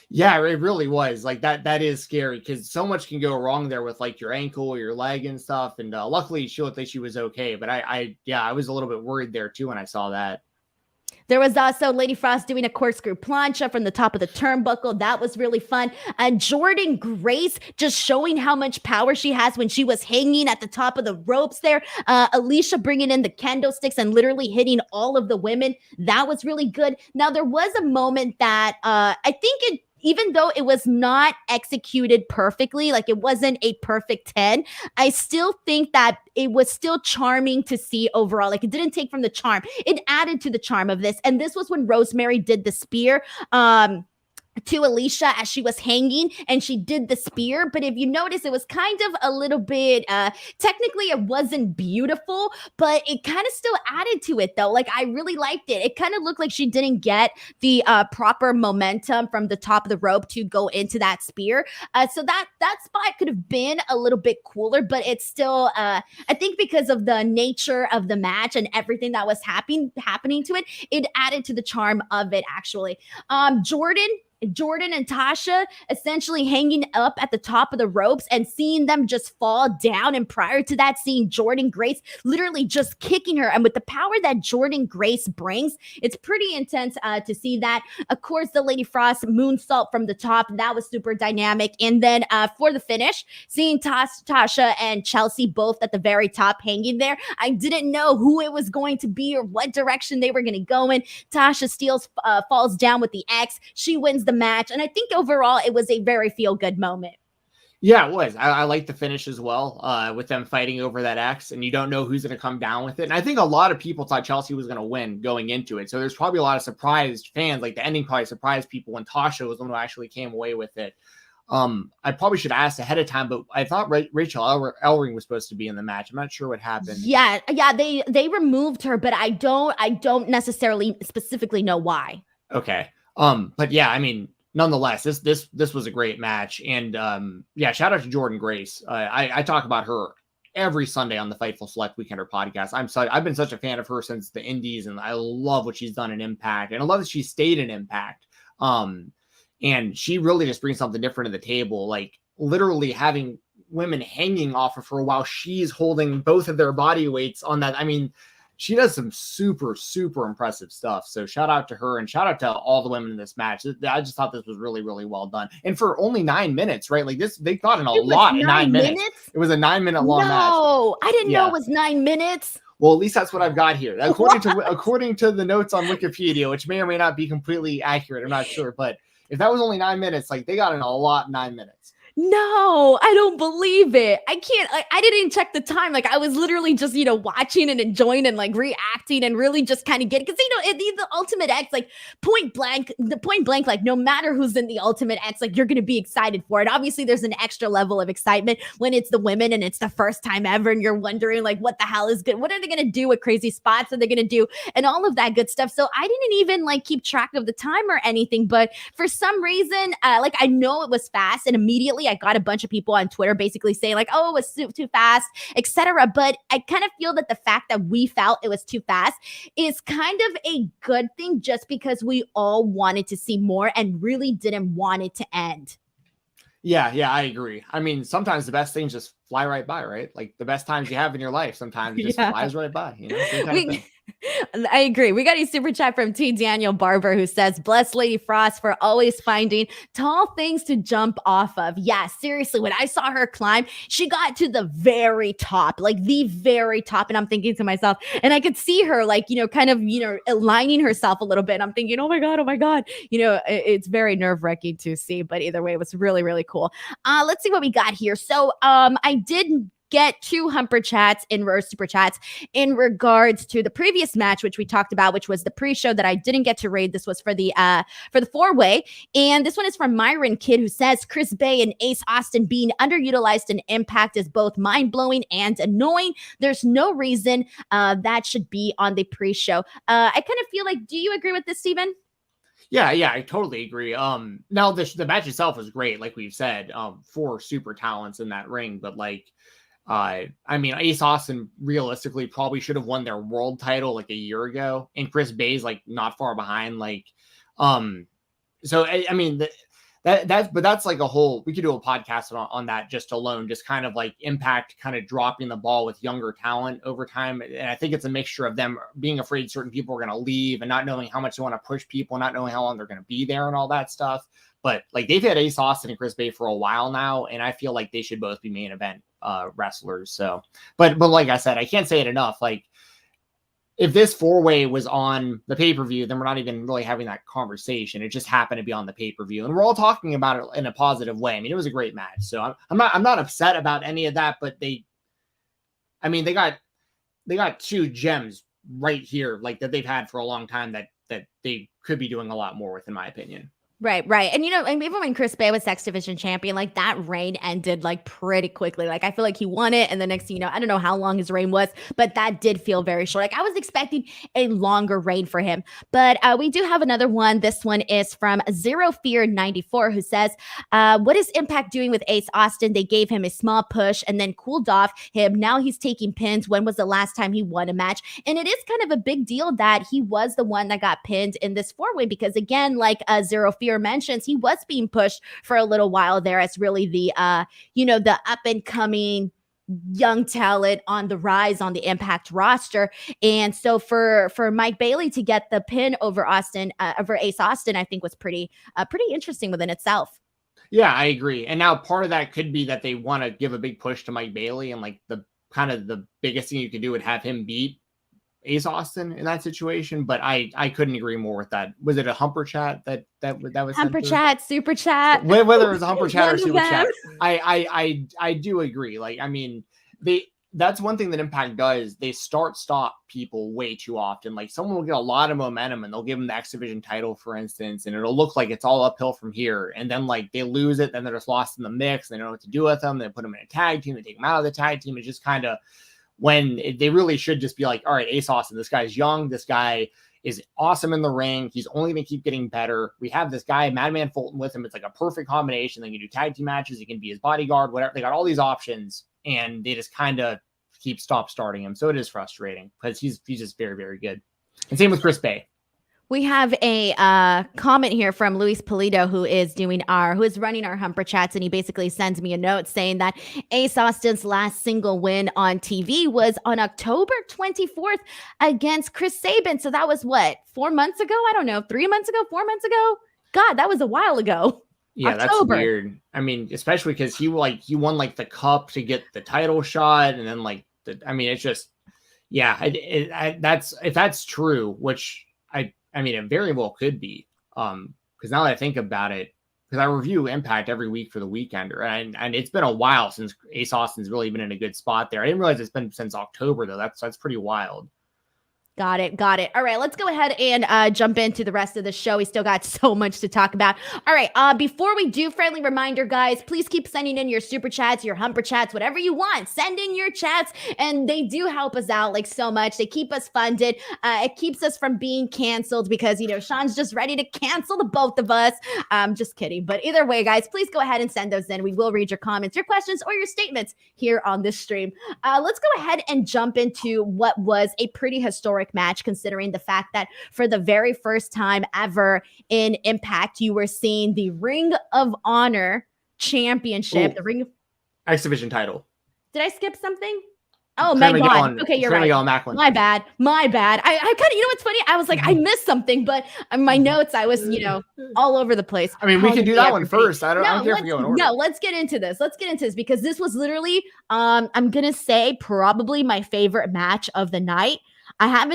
Yeah, it really was. Like that is scary because so much can go wrong there with like your ankle or your leg and stuff. And luckily she looked like she was okay. But I was a little bit worried there too when I saw that. There was also Lady Frost doing a corkscrew plancha from the top of the turnbuckle. That was really fun. And Jordynne Grace just showing how much power she has when she was hanging at the top of the ropes there. Alicia bringing in the kendo sticks and literally hitting all of the women. That was really good. Now, there was a moment that I think even though it was not executed perfectly, like it wasn't a perfect 10, I still think that it was still charming to see overall. Like it didn't take from the charm. It added to the charm of this. And this was when Rosemary did the spear. To Alicia as she was hanging and she did the spear. But if you notice, it was kind of a little bit, technically it wasn't beautiful, but it kind of still added to it though. Like I really liked it. It kind of looked like she didn't get the proper momentum from the top of the rope to go into that spear. So that spot could have been a little bit cooler, but it's still, I think because of the nature of the match and everything that was happening to it, it added to the charm of it actually. Jordan and Tasha essentially hanging up at the top of the ropes and seeing them just fall down. And prior to that, seeing Jordynne Grace literally just kicking her. And with the power that Jordynne Grace brings, it's pretty intense to see that. Of course, the Lady Frost moonsault from the top, that was super dynamic. And then for the finish, seeing Tasha and Chelsea both at the very top hanging there, I didn't know who it was going to be or what direction they were going to go in. Tasha falls down with the X. She wins the match. And I think overall it was a very feel-good moment. Yeah, it was. I like the finish as well, with them fighting over that X, and you don't know who's going to come down with it. And I think a lot of people thought Chelsea was going to win going into it. So there's probably a lot of surprised fans. Like the ending probably surprised people when Tasha was the one who actually came away with it. I probably should have asked ahead of time, but I thought Rachel Ellering was supposed to be in the match. I'm not sure what happened. Yeah, they removed her, but I don't necessarily specifically know why. Okay. But yeah, I mean, nonetheless, this was a great match. And shout out to Jordynne Grace. I talk about her every Sunday on the Fightful Select Weekender podcast. I've been such a fan of her since the Indies, and I love what she's done in Impact, and I love that she stayed in Impact. And she really just brings something different to the table, like literally having women hanging off of her while she's holding both of their body weights on that. I mean, she does some super, super impressive stuff. So shout out to her and shout out to all the women in this match. I just thought this was really, really well done. And for only 9 minutes, right? Like this, they got in a lot in 9 minutes. It was a 9 minute long match. No, I didn't know it was 9 minutes. Well, at least that's what I've got here. According to the notes on Wikipedia, which may or may not be completely accurate. I'm not sure. But if that was only 9 minutes, like they got in a lot in 9 minutes. No, I don't believe it. I can't. I didn't even check the time. Like I was literally just watching and enjoying and like reacting and really just kind of getting because the Ultimate X like point blank like no matter who's in the Ultimate X like you're gonna be excited for it. Obviously, there's an extra level of excitement when it's the women and it's the first time ever and you're wondering like what the hell is good? What are they gonna do? What crazy spots are they gonna do? And all of that good stuff. So I didn't even like keep track of the time or anything. But for some reason, like I know it was fast and immediately I got a bunch of people on Twitter basically saying like, oh, it was too fast, etc. But I kind of feel that the fact that we felt it was too fast is kind of a good thing just because we all wanted to see more and really didn't want it to end. Yeah, I agree. I mean, sometimes the best things just fly right by, right? Like the best times you have in your life, sometimes it just flies right by, Same kind of thing. I agree. We got a super chat from T. Daniel Barber who says, bless Lady Frost for always finding tall things to jump off of. Yeah, seriously, when I saw her climb, she got to the very top, like the very top. And I'm thinking to myself, and I could see her like, kind of, aligning herself a little bit. And I'm thinking, oh my God. It's very nerve wracking to see. But either way, it was really, really cool. Let's see what we got here. So I did get 2 humper chats or super chats in regards to the previous match, which we talked about, which was the pre-show that I didn't get to raid. This was for the 4-way. And this one is from Myron Kidd, who says Chris Bay and Ace Austin being underutilized in Impact is both mind-blowing and annoying. There's no reason that should be on the pre-show. I kind of feel like, do you agree with this, Steven? Yeah, I totally agree. Now the match itself was great, like we've said, 4 super talents in that ring, but like, I mean, Ace Austin realistically probably should have won their world title like a year ago, and Chris Bay's like not far behind. Like, so I mean that's like a whole. We could do a podcast on that just alone, just kind of like Impact kind of dropping the ball with younger talent over time, and I think it's a mixture of them being afraid certain people are going to leave and not knowing how much they want to push people, not knowing how long they're going to be there, and all that stuff. But like they've had Ace Austin and Chris Bay for a while now, and I feel like they should both be main event wrestlers. So, but like I said, I can't say it enough. Like if this 4-way was on the pay-per-view, then we're not even really having that conversation. It just happened to be on the pay-per-view, and we're all talking about it in a positive way. I mean, it was a great match, so I'm not upset about any of that. But they got 2 gems right here, like that they've had for a long time that they could be doing a lot more with, in my opinion. Right. And and even when Chris Bay was X Division champion, like that reign ended like pretty quickly. Like I feel like he won it, and the next thing I don't know how long his reign was, but that did feel very short. Like I was expecting a longer reign for him. But we do have another one. This one is from Zero Fear 94, who says, what is Impact doing with Ace Austin? They gave him a small push and then cooled off him. Now he's taking pins. When was the last time he won a match? And it is kind of a big deal that he was the one that got pinned in this 4-way, because again, like Zero Fear mentions, he was being pushed for a little while there as really the the up and coming young talent on the rise on the Impact roster. And so for Mike Bailey to get the pin over Ace Austin, I think was pretty interesting within itself. Yeah, I agree. And now part of that could be that they want to give a big push to Mike Bailey, and like the kind of the biggest thing you could do would have him beat Ace Austin in that situation. But I couldn't agree more with that. Was it a humper chat that was humper chat, super chat? Whether it was a humper chat or super chat, I do agree. Like, I mean, that's one thing that Impact does. They stop people way too often. Like someone will get a lot of momentum and they'll give them the X Division title, for instance, and it'll look like it's all uphill from here. And then like they lose it, then they're just lost in the mix. They don't know what to do with them. They put them in a tag team. They take them out of the tag team. It's just kind of when they really should just be like, all right, Ace Austin, this guy's young. This guy is awesome in the ring. He's only going to keep getting better. We have this guy, Madman Fulton, with him. It's like a perfect combination. They can do tag team matches. He can be his bodyguard, whatever. They got all these options, and they just kind of keep starting him. So it is frustrating because he's just very, very good. And same with Chris Bay. We have a comment here from Luis Polito, who is running our humper chats, and he basically sends me a note saying that Ace Austin's last single win on TV was on October 24th against Chris Sabin. So that was what, 4 months ago? I don't know, 3 months ago, 4 months ago? God, that was a while ago. Yeah, October. That's weird. I mean, especially because he won like the cup to get the title shot, and then like it's just, yeah, that's, if that's true, which I mean, it very well could be. Because now that I think about it, because I review Impact every week for the Weekender, and it's been a while since Ace Austin's really been in a good spot there. I didn't realize it's been since October though. That's pretty wild. Got it. All right, let's go ahead and jump into the rest of the show. We still got so much to talk about. All right, before we do, friendly reminder, guys, please keep sending in your super chats, your humper chats, whatever you want. Send in your chats, and they do help us out like so much. They keep us funded. It keeps us from being canceled because, you know, Sean's just ready to cancel the both of us. Just kidding. But either way, guys, please go ahead and send those in. We will read your comments, your questions, or your statements here on this stream. Let's go ahead and jump into what was a pretty historic match, considering the fact that for the very first time ever in Impact, you were seeing the Ring of Honor Championship. Ooh. The Ring of X-Division title. Did I skip something? Oh my God. Okay, you're right. My bad. I kind of, you know what's funny? I was like, I missed something, but on my notes, I was, you know, all over the place. I mean, we can do that one first. I don't care if we go in order. No, let's get into this. Because this was literally, I'm going to say probably my favorite match of the night. I have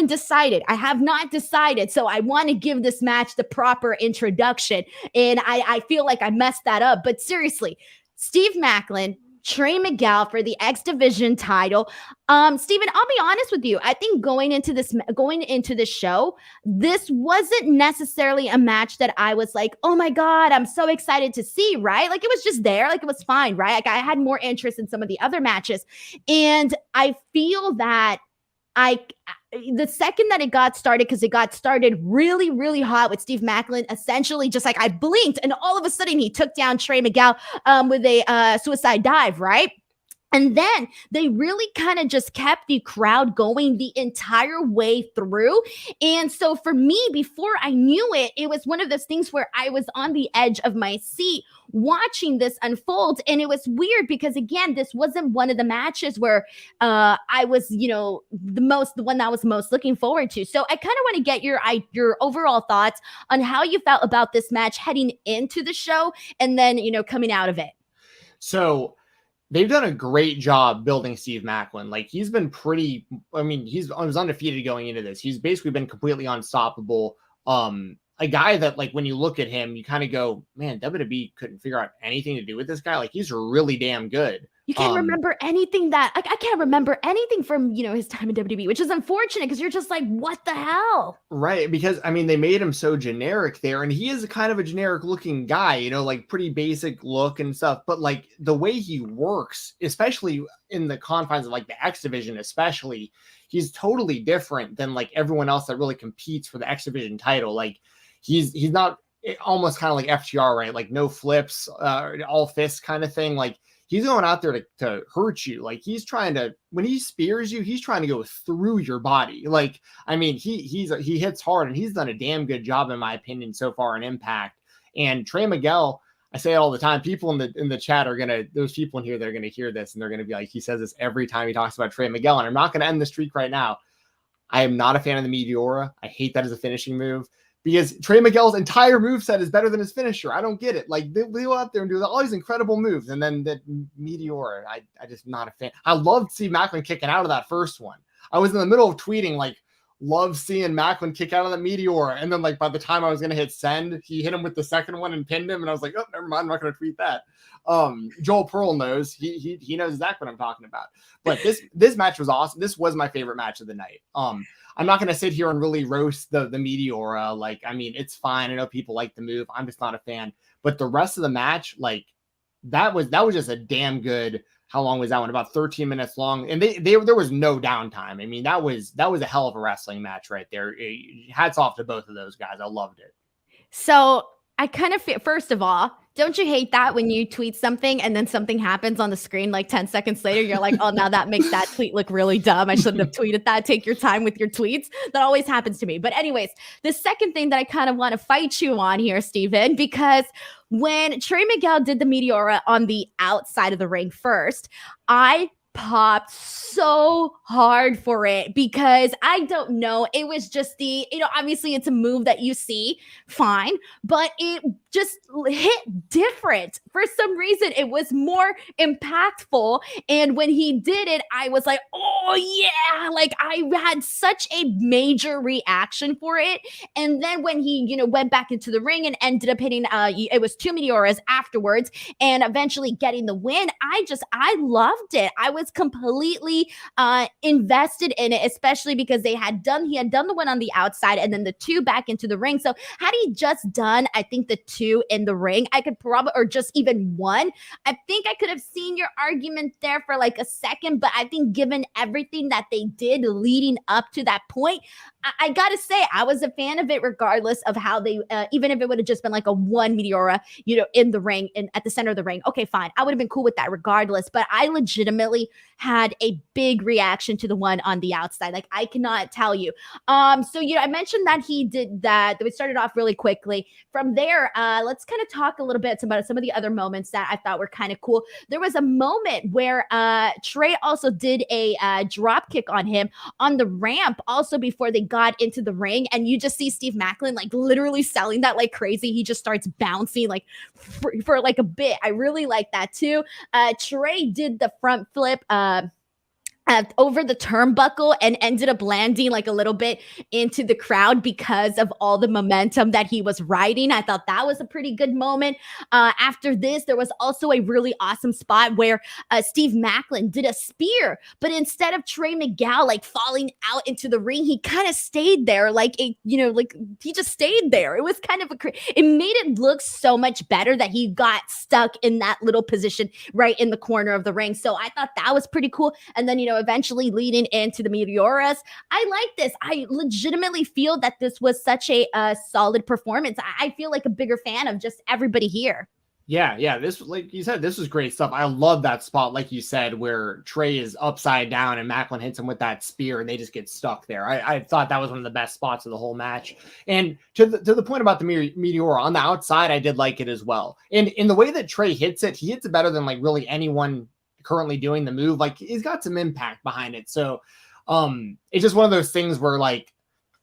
not decided. So I want to give this match the proper introduction. And I feel like I messed that up. But seriously, Steve Maclin, Trey Miguel for the X Division title. Steven, I'll be honest with you. I think going into the show, this wasn't necessarily a match that I was like, oh my God, I'm so excited to see, right? Like it was just there. Like it was fine, right? Like I had more interest in some of the other matches. And I feel that the second that it got started, because it got started really, really hot with Steve Maclin, essentially just like I blinked and all of a sudden he took down Trey Miguel with a suicide dive, right? And then they really kind of just kept the crowd going the entire way through. And so for me, before I knew it, it was one of those things where I was on the edge of my seat watching this unfold. And it was weird because, again, this wasn't one of the matches where I was, you know, the one that I was most looking forward to. So I kind of want to get your overall thoughts on how you felt about this match heading into the show and then, you know, coming out of it. So they've done a great job building Steve Maclin. Like he's been pretty, I mean, he was undefeated going into this. He's basically been completely unstoppable. A guy that, like, when you look at him, you kind of go, man, WWE couldn't figure out anything to do with this guy. Like he's really damn good. You can't remember anything I can't remember anything from, you know, his time in WWE, which is unfortunate because you're just like, what the hell? Right. Because, I mean, they made him so generic there, and he is kind of a generic looking guy, you know, like pretty basic look and stuff. But like the way he works, especially in the confines of like the X Division, especially, he's totally different than like everyone else that really competes for the X Division title. Like he's not almost kind of like FTR, right? Like no flips, all fists kind of thing. Like he's going out there to hurt you. Like he's trying to, when he spears you, he's trying to go through your body. Like, I mean, he hits hard, and he's done a damn good job, in my opinion, so far in Impact. And Trey Miguel, I say it all the time. People in the chat there's people in here that are gonna hear this, and they're gonna be like, he says this every time he talks about Trey Miguel. And I'm not gonna end the streak right now. I am not a fan of the Meteora. I hate that as a finishing move, because Trey Miguel's entire moveset is better than his finisher. I don't get it. Like, they go out there and do all these incredible moves, and then the Meteor, I just not a fan. I loved seeing Maclin kicking out of that first one. I was in the middle of tweeting, like, love seeing Maclin kick out of that Meteor. And then, like, by the time I was going to hit send, he hit him with the second one and pinned him. And I was like, oh, never mind. I'm not going to tweet that. Joel Pearl knows. He knows exactly what I'm talking about. But this match was awesome. This was my favorite match of the night. I'm not going to sit here and really roast the Meteora. Like, I mean, it's fine. I know people like the move. I'm just not a fan. But the rest of the match, like, that was just a damn good. How long was that one? About 13 minutes long. And there was no downtime. I mean, that was a hell of a wrestling match right there. Hats off to both of those guys. I loved it. So I kind of feel, first of all, don't you hate that when you tweet something and then something happens on the screen like 10 seconds later, you're like, oh, now that makes that tweet look really dumb. I shouldn't have tweeted that. Take your time with your tweets. That always happens to me. But anyways, the second thing that I kind of want to fight you on here, Steven, because when Trey Miguel did the Meteora on the outside of the ring first, I popped so hard for it because I don't know. It was just obviously it's a move that you see, fine, but it just hit different. For some reason, it was more impactful. And when he did it, I was like, oh yeah, like I had such a major reaction for it. And then when he, went back into the ring and ended up hitting, it was 2 Meteoras afterwards and eventually getting the win, I loved it. I was completely invested in it, especially because he had done the one on the outside and then the 2 back into the ring. So had he just done, I think, the 2 in the ring, I could probably, or just even 1, I think I could have seen your argument there for like a second. But I think given everything that they did leading up to that point, I gotta say, I was a fan of it regardless of how they, even if it would have just been like a 1 Meteora, in the ring and at the center of the ring. Okay, fine. I would have been cool with that regardless. But I legitimately had a big reaction to the one on the outside. Like I cannot tell you. So I mentioned that he did that. We started off really quickly. From there, let's kind of talk a little bit about some of the other moments that I thought were kind of cool. There was a moment where Trey also did a drop kick on him on the ramp also before they got into the ring, and you just see Steve Macklin like literally selling that like crazy. He just starts bouncing like for like a bit. I really like that too. Trey did the front flip over the turnbuckle and ended up landing like a little bit into the crowd because of all the momentum that he was riding. I thought that was a pretty good moment. After this, there was also a really awesome spot where Steve Macklin did a spear, but instead of Trey Miguel like falling out into the ring, he kind of stayed there like he just stayed there. It was kind of it made it look so much better that he got stuck in that little position right in the corner of the ring. So I thought that was pretty cool. And then, eventually leading into the Meteoras. I like this. I legitimately feel that this was such a solid performance. I feel like a bigger fan of just everybody here. Yeah. This, like you said, this was great stuff. I love that spot, like you said, where Trey is upside down and Macklin hits him with that spear and they just get stuck there. I thought that was one of the best spots of the whole match. And to the point about the Meteora on the outside, I did like it as well. And in the way that Trey hits it, he hits it better than like really anyone currently doing the move. Like he's got some impact behind it. So it's just one of those things where like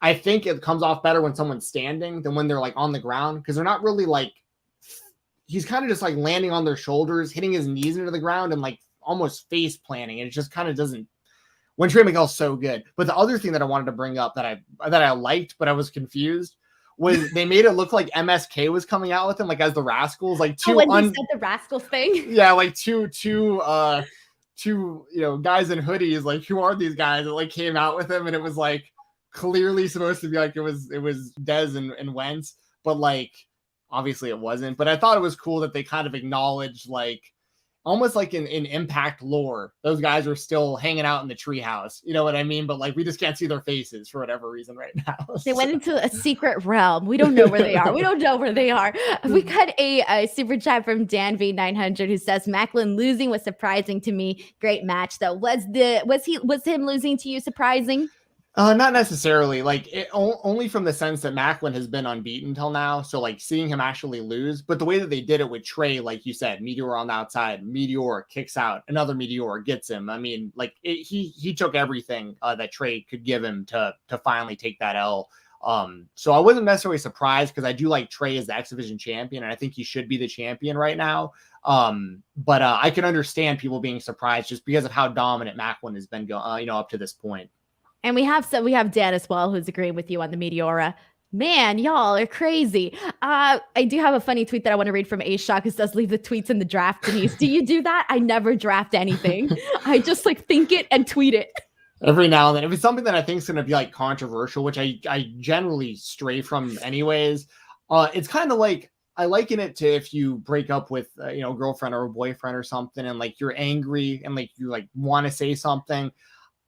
I think it comes off better when someone's standing than when they're like on the ground, because they're not really like, he's kind of just like landing on their shoulders, hitting his knees into the ground and like almost face planting. And it just kind of doesn't, when Trey Miguel's so good. But the other thing that I wanted to bring up that I liked, but I was confused, was they made it look like MSK was coming out with him, like as the Rascals, like two when he said the Rascals thing. Yeah, like two guys in hoodies, like who are these guys that like came out with him, and it was like clearly supposed to be like it was Dez and Wentz, but like obviously it wasn't. But I thought it was cool that they kind of acknowledged, like almost like in Impact lore, those guys are still hanging out in the treehouse. You know what I mean? But like we just can't see their faces for whatever reason right now. They went into a secret realm. We don't know where they are. We got a super chat from Dan V900 who says Macklin losing was surprising to me. Great match though. Was him losing to you surprising? Not necessarily, like only from the sense that Macklin has been unbeaten till now. So like seeing him actually lose, but the way that they did it with Trey, like you said, Meteor on the outside, Meteor kicks out, another Meteor gets him. I mean, like he took everything that Trey could give him to finally take that L. So I wasn't necessarily surprised because I do like Trey as the X Division champion, and I think he should be the champion right now. But I can understand people being surprised just because of how dominant Macklin has been going, up to this point. And we have Dan as well, who's agreeing with you on the Meteora. Man, y'all are crazy. I do have a funny tweet that I want to read from A-Shock, who says, leave the tweets in the draft, Denise. Do you do that? I never draft anything. I just like think it and tweet it. Every now and then. If it's something that I think is going to be like controversial, which I generally stray from anyways, it's kind of like, I liken it to if you break up with a girlfriend or a boyfriend or something, and like you're angry and like you like want to say something.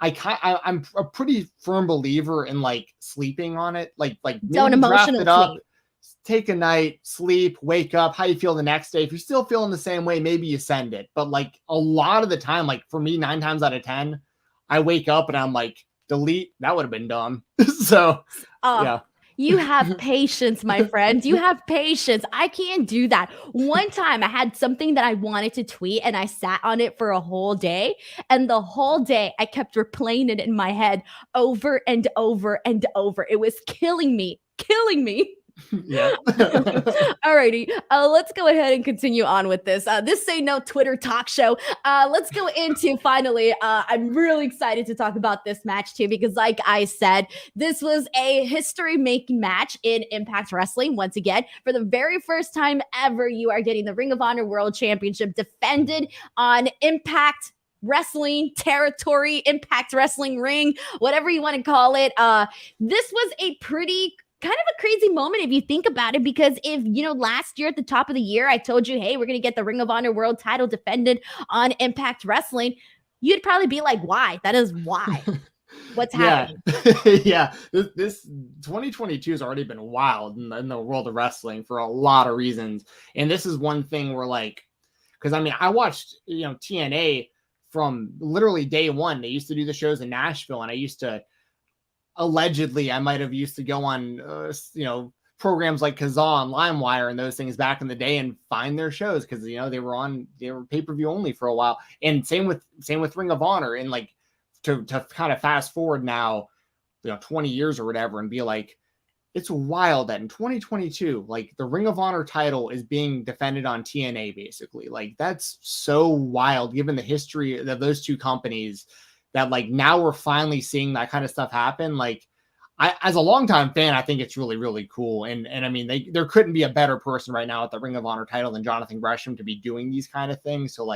I'm a pretty firm believer in like sleeping on it. Like don't emotionally draft it up, take a night, sleep, wake up, how you feel the next day. If you're still feeling the same way, maybe you send it. But like a lot of the time, like for me, 9 times out of 10, I wake up and I'm like, delete. That would have been dumb. So yeah. You have patience, my friend. You have patience. I can't do that. One time I had something that I wanted to tweet and I sat on it for a whole day. And the whole day I kept replaying it in my head over and over and over. It was killing me, killing me. Yeah. Alrighty, let's go ahead and continue on with this. This Say No Twitter talk show. Let's go into finally. I'm really excited to talk about this match too, because like I said, this was a history-making match in Impact Wrestling. Once again, for the very first time ever, you are getting the Ring of Honor World Championship defended on Impact Wrestling territory, Impact Wrestling ring, whatever you want to call it. This was a pretty kind of a crazy moment if you think about it, because if, last year at the top of the year, I told you, hey, we're going to get the Ring of Honor World title defended on Impact Wrestling, you'd probably be like, why? That is why. What's happening? Yeah. This 2022 has already been wild in the world of wrestling for a lot of reasons. And this is one thing where because I watched, TNA from literally day one. They used to do the shows in Nashville, and I used to, allegedly, I might have used to go on, programs like Kazaa and LimeWire and those things back in the day and find their shows, because they were pay-per-view only for a while. And same with Ring of Honor. And to kind of fast forward now, 20 years or whatever, and be like, it's wild that in 2022, the Ring of Honor title is being defended on TNA, basically. That's so wild given the history of those two companies, that now we're finally seeing that kind of stuff happen. I, as a longtime fan, I think it's really, really cool. And I mean, there couldn't be a better person right now at the Ring of Honor title than Jonathan Gresham to be doing these kind of things. So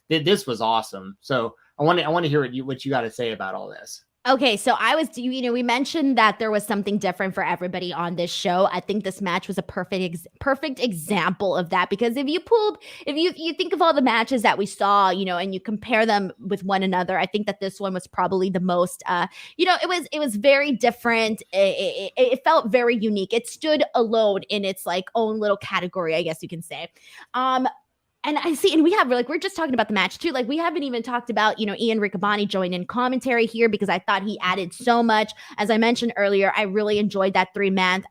this was awesome. So I want to hear what you got to say about all this. Okay, so we mentioned that there was something different for everybody on this show. I think this match was a perfect example of that, because if you think of all the matches that we saw, and you compare them with one another, I think that this one was probably the most, it was very different. It felt very unique. It stood alone in its own little category, I guess you can say. And I see, and we have, we're just talking about the match too. We haven't even talked about, Ian Riccaboni joined in commentary here, because I thought he added so much. As I mentioned earlier, I really enjoyed that three-man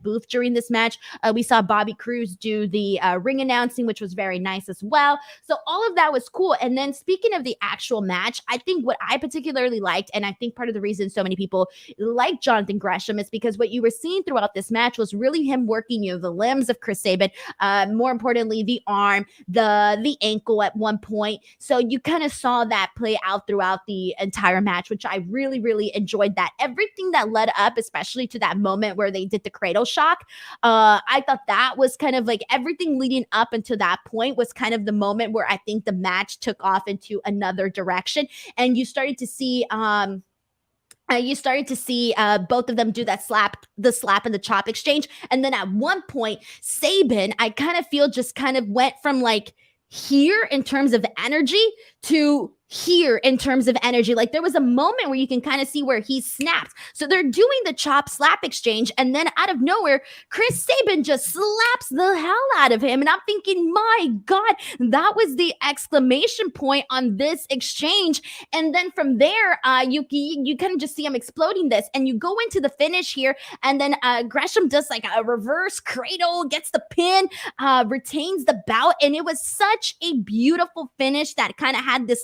booth during this match. We saw Bobby Cruz do the ring announcing, which was very nice as well. So all of that was cool. And then speaking of the actual match, I think what I particularly liked, and I think part of the reason so many people like Jonathan Gresham, is because what you were seeing throughout this match was really him working, the limbs of Chris Sabin, more importantly, the arm, the ankle at one point. So you kind of saw that play out throughout the entire match, which I really, really enjoyed that. Everything that led up, especially to that moment where they did the cradle shock, I thought that was kind of everything leading up until that point was kind of the moment where I think the match took off into another direction. And you started to see both of them do that the slap and the chop exchange. And then at one point, Sabin, I kind of feel just kind of went from here in terms of energy to here in terms of energy. There was a moment where you can kind of see where he snapped. So they're doing the chop slap exchange, and then out of nowhere, Chris Sabin just slaps the hell out of him. And I'm thinking, my God, that was the exclamation point on this exchange. And then from there, you kind of just see him exploding this, and you go into the finish here, and then Gresham does a reverse cradle, gets the pin, retains the bout, and it was such a beautiful finish that kind of had this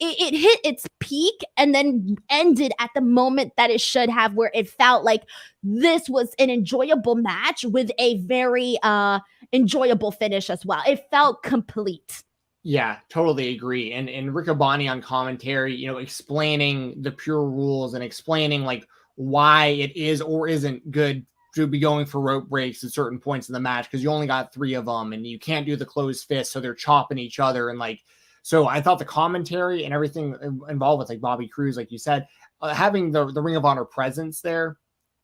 it hit its peak and then ended at the moment that it should have, where it felt like this was an enjoyable match with a very enjoyable finish as well. It felt complete. Yeah, totally agree. And Riccaboni on commentary, explaining the pure rules and explaining why it is or isn't good to be going for rope breaks at certain points in the match, because you only got 3 of them and you can't do the closed fist, so they're chopping each other. And so I thought the commentary and everything involved with Bobby Cruz, like you said, having the Ring of Honor presence there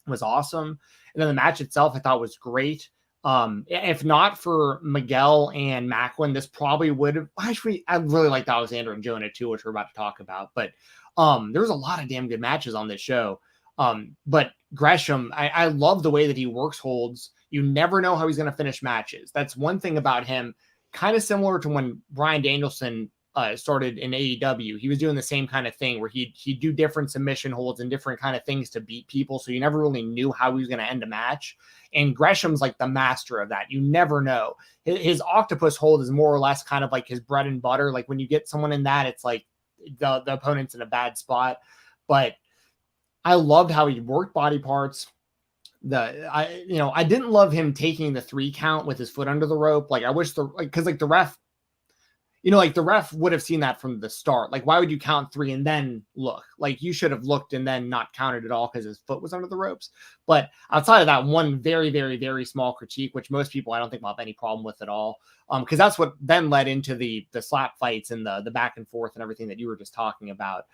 was awesome. And then the match itself I thought was great. If not for Miguel and Macklin, this probably would have actually, I really liked Alexander and Jonah too, which we're about to talk about. But there was a lot of damn good matches on this show. But Gresham, I love the way that he works holds. You never know how he's going to finish matches. That's one thing about him, kind of similar to when Bryan Danielson started in AEW, he was doing the same kind of thing where he'd do different submission holds and different kind of things to beat people. So you never really knew how he was going to end a match. And Gresham's like the master of that. You never know. His octopus hold is more or less kind of like his bread and butter. Like when you get someone in that, it's like the opponent's in a bad spot. But I loved how he worked body parts. I didn't love him taking the 3 count with his foot under the rope. Like I wish the ref, the ref would have seen that from the start. Like, why would you count 3 and then look? Like, you should have looked and then not counted at all because his foot was under the ropes. But outside of that one very, very, very small critique, which most people I don't think will have any problem with at all, because that's what then led into the slap fights and the back and forth and everything that you were just talking about.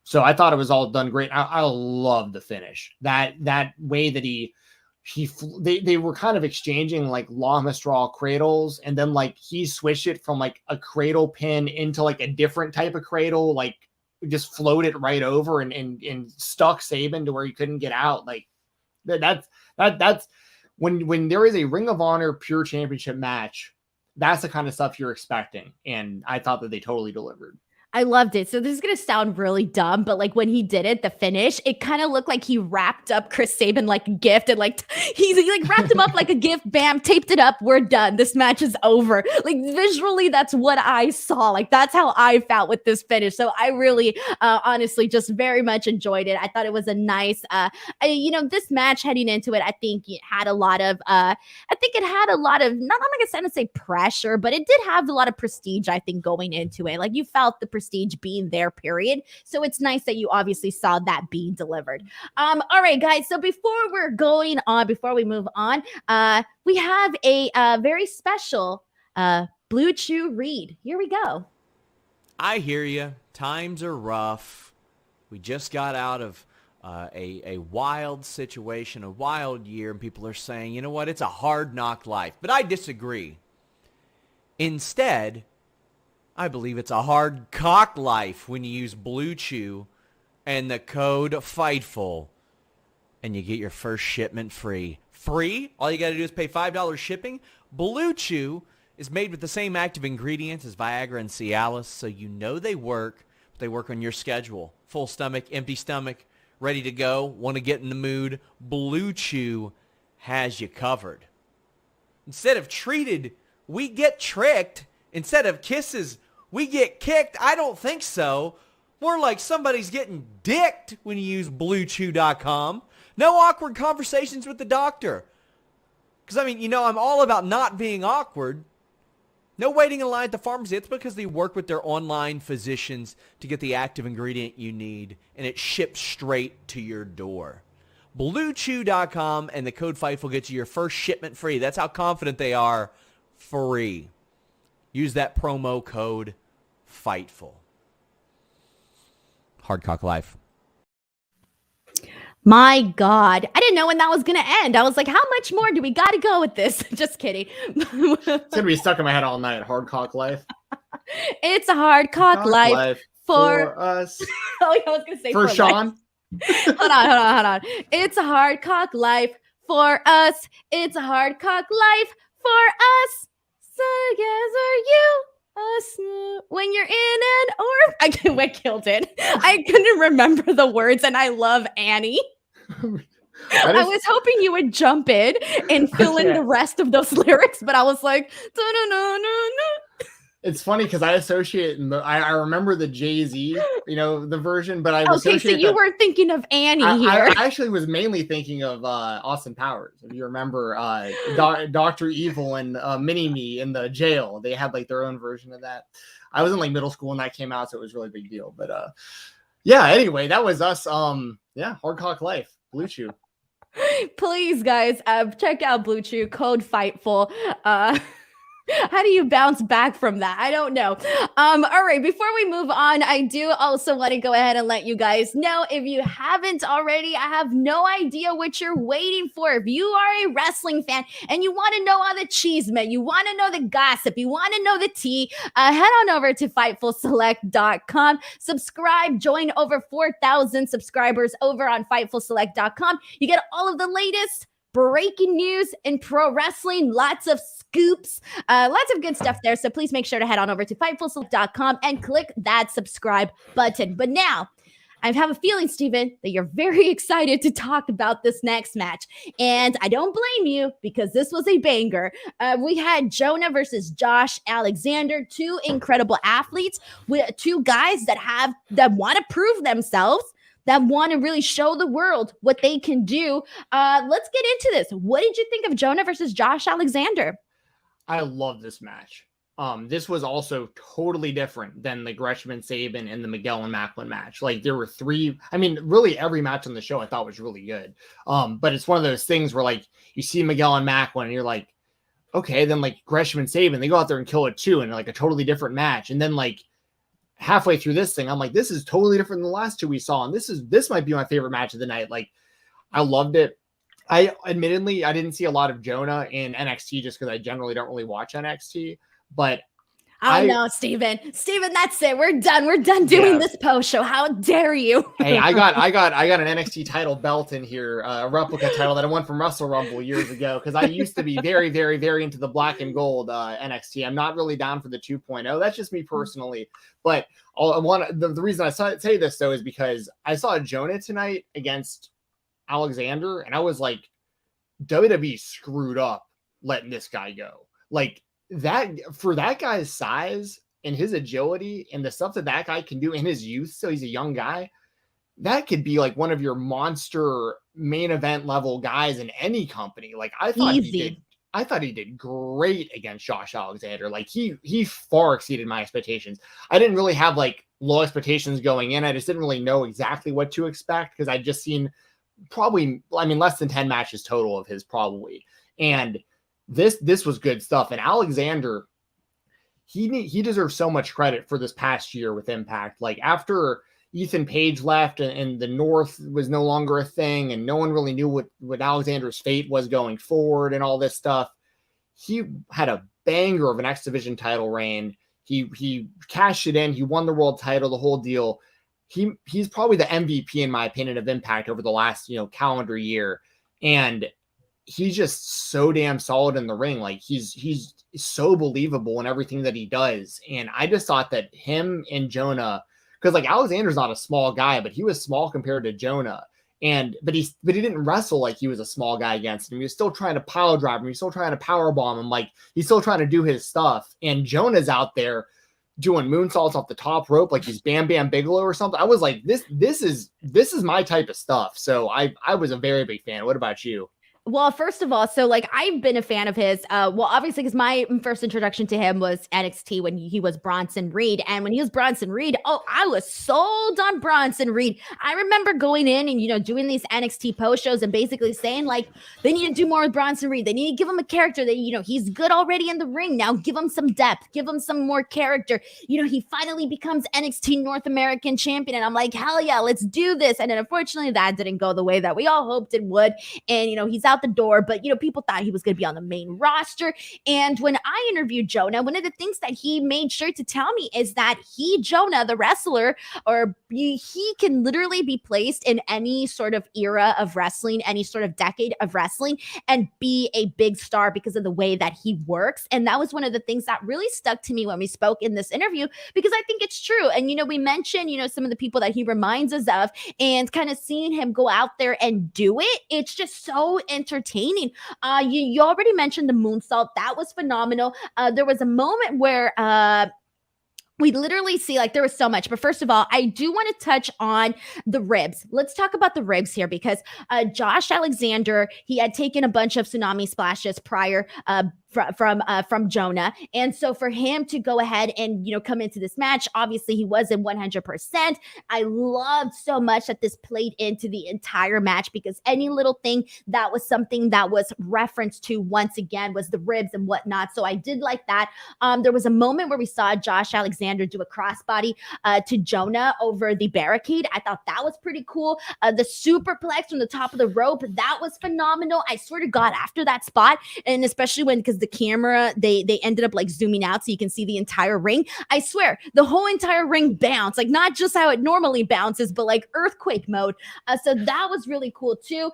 So I thought it was all done great. I love the finish. That way that they were kind of exchanging like Lama straw cradles, and then like he switched it from like a cradle pin into like a different type of cradle, like just floated right over and stuck Sabin to where he couldn't get out. Like that's when there is a Ring of Honor Pure Championship match, that's the kind of stuff you're expecting. And I thought that they totally delivered. I loved it. So this is going to sound really dumb, but like when he did it, the finish, it kind of looked like he wrapped up Chris Sabin like a gift, and like he like wrapped him up like a gift, bam, taped it up. We're done. This match is over. Like visually, that's what I saw. Like that's how I felt with this finish. So I really, honestly, just very much enjoyed it. I thought it was a nice, this match heading into it, I think it had a lot of, not I'm not going to say pressure, but it did have a lot of prestige, I think, going into it. Like you felt the prestige being there, period. So it's nice that you obviously saw that being delivered. All right, guys. So before we move on, we have a very special Blue Chew read. Here we go. I hear you. Times are rough. We just got out of a wild situation, a wild year, and people are saying, you know what, it's a hard knock life. But I disagree. Instead, I believe it's a hard cock life when you use Blue Chew and the code FIGHTFUL, and you get your first shipment free. Free? All you got to do is pay $5 shipping. Blue Chew is made with the same active ingredients as Viagra and Cialis, so you know they work, but they work on your schedule. Full stomach, empty stomach, ready to go, want to get in the mood. Blue Chew has you covered. Instead of treated, we get tricked. Instead of kisses, we get kicked. I don't think so. More like somebody's getting dicked when you use BlueChew.com. No awkward conversations with the doctor. Because, I'm all about not being awkward. No waiting in line at the pharmacy. It's because they work with their online physicians to get the active ingredient you need, and it ships straight to your door. BlueChew.com and the code FIGHTFUL gets you your first shipment free. That's how confident they are. Free. Use that promo code FIGHTFUL. Hardcock Life. My God. I didn't know when that was going to end. I was like, how much more do we got to go with this? Just kidding. It's going to be stuck in my head all night. Hardcock life. It's a hardcock life for us. Oh, yeah, I was going to say for Sean. Hold on. It's a hardcock life for us. It's a hardcock life for us. Together you us when you're in an orb. I killed it. I couldn't remember the words, and I love Annie. I was hoping you would jump in and fill in the rest of those lyrics, but I was like, no. It's funny because I associate, I remember the Jay-Z, the version, but I okay, so you were thinking of Annie here. I actually was mainly thinking of Austin Powers. If you remember Dr. Evil and Mini-Me in the jail, they had like their own version of that. I was in like middle school when that came out, so it was really a big deal. But anyway, that was us. Hardcock Life, Blue Chew. Please, guys, check out Blue Chew, code FIGHTFUL. How do you bounce back from that? I don't know. All right, before we move on, I do also want to go ahead and let you guys know, if you haven't already, I have no idea what you're waiting for. If you are a wrestling fan and you want to know all the cheeseman, you want to know the gossip, you want to know the tea, head on over to FightfulSelect.com. Subscribe, join over 4,000 subscribers over on FightfulSelect.com. You get all of the latest breaking news in pro wrestling, lots of scoops, lots of good stuff there. So please make sure to head on over to FightfulSelect.com and click that subscribe button. But now, I have a feeling, Steven, that you're very excited to talk about this next match. And I don't blame you because this was a banger. We had Jonah versus Josh Alexander, two incredible athletes with two guys that want to prove themselves, that want to really show the world what they can do. Let's get into this. What did you think of Jonah versus Josh Alexander? I love this match. This was also totally different than the Gresham and Sabin and the Miguel and Macklin match. Like there were three, I mean, really every match on the show I thought was really good. But it's one of those things where like you see Miguel and Macklin and you're like, okay, then like Gresham and Sabin, they go out there and kill it too in like a totally different match. And then like halfway through this thing, I'm like, this is totally different than the last two we saw. And this might be my favorite match of the night. Like I loved it. I didn't see a lot of Jonah in NXT just because I generally don't really watch NXT. But I know, Steven, that's it. We're done doing this post show. How dare you? Hey, I got an NXT title belt in here, a replica title that I won from Wrestle Rumble years ago. Cause I used to be very, very, very into the black and gold NXT. I'm not really down for the 2.0. That's just me personally. But the reason I say this though, is because I saw Jonah tonight against Alexander. And I was like, WWE screwed up letting this guy go. Like, that for that guy's size and his agility and the stuff that guy can do in his youth, so he's a young guy, that could be like one of your monster main event level guys in any company. Like I thought he did great against Josh Alexander. Like he far exceeded my expectations. I didn't really have like low expectations going in. I just didn't really know exactly what to expect because I'd just seen less than 10 matches total of his probably. And this was good stuff. And Alexander, he deserves so much credit for this past year with Impact. Like after Ethan Page left and the North was no longer a thing and no one really knew what Alexander's fate was going forward and all this stuff, he had a banger of an X Division title reign. He cashed it in. He won the world title, the whole deal. He's probably the MVP in my opinion of Impact over the last, calendar year. And he's just so damn solid in the ring. Like he's so believable in everything that he does. And I just thought that him and Jonah, because like Alexander's not a small guy, but he was small compared to Jonah. But he didn't wrestle like he was a small guy against him. He was still trying to pile drive him. He's still trying to power bomb him. Like he's still trying to do his stuff. And Jonah's out there doing moonsaults off the top rope like he's Bam Bam Bigelow or something. I was like, this is my type of stuff. So I was a very big fan. What about you? Well, first of all, so like I've been a fan of his. Obviously, because my first introduction to him was NXT when he was Bronson Reed, and when he was Bronson Reed, I was sold on Bronson Reed. I remember going in and doing these NXT post shows and basically saying like they need to do more with Bronson Reed. They need to give him a character that he's good already in the ring. Now give him some depth, give him some more character. He finally becomes NXT North American champion, and I'm like, hell yeah, let's do this. And then unfortunately, that didn't go the way that we all hoped it would. And he's out the door, but people thought he was going to be on the main roster. And when I interviewed Jonah, one of the things that he made sure to tell me is that Jonah, the wrestler, he can literally be placed in any sort of era of wrestling, any sort of decade of wrestling, and be a big star because of the way that he works. And that was one of the things that really stuck to me when we spoke in this interview, because I think it's true. And we mentioned some of the people that he reminds us of, and kind of seeing him go out there and do it, it's just so entertaining. You already mentioned the moonsault. That was phenomenal. There was a moment where we literally see, like, there was so much. But first of all, I do want to touch on the ribs. Let's talk about the ribs here, because Josh Alexander, he had taken a bunch of tsunami splashes prior from Jonah. And so for him to go ahead and, come into this match, obviously he wasn't 100%. I loved so much that this played into the entire match, because any little thing that was something that was referenced to once again was the ribs and whatnot. So I did like that. There was a moment where we saw Josh Alexander do a crossbody to Jonah over the barricade. I thought that was pretty cool. The superplex from the top of the rope, that was phenomenal. I swear to God, after that spot, and especially because the camera, they ended up like zooming out so you can see the entire ring. I swear, the whole entire ring bounced, like not just how it normally bounces, but like earthquake mode. So that was really cool too.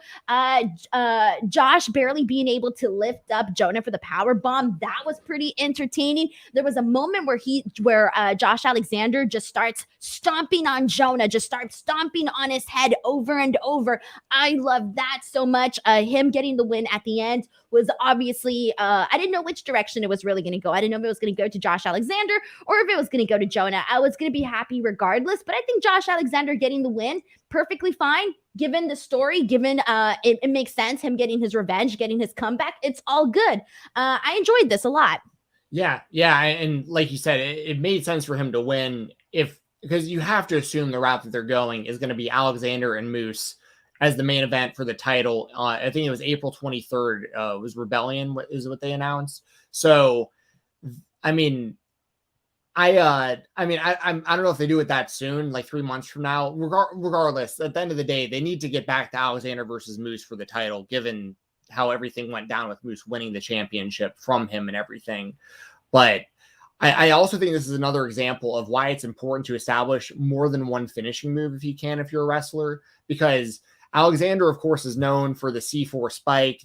Josh barely being able to lift up Jonah for the power bomb, that was pretty entertaining. There was a moment where Josh Alexander just starts stomping on Jonah, just starts stomping on his head over and over. I love that so much. Him getting the win at the end was obviously, I didn't know which direction it was really going to go. I didn't know if it was going to go to Josh Alexander or if it was going to go to Jonah. I was going to be happy regardless, but I think Josh Alexander getting the win, perfectly fine. Given the story, given it makes sense, him getting his revenge, getting his comeback, it's all good. I enjoyed this a lot. Yeah. And like you said, it made sense for him to win because you have to assume the route that they're going is going to be Alexander and Moose as the main event for the title. I think it was April 23rd was Rebellion is what they announced. So, I don't know if they do it that soon, like 3 months from now. Regardless, at the end of the day, they need to get back to Alexander versus Moose for the title, given how everything went down with Moose winning the championship from him and everything. But I also think this is another example of why it's important to establish more than one finishing move if you can, if you're a wrestler, because Alexander, of course, is known for the C4 spike,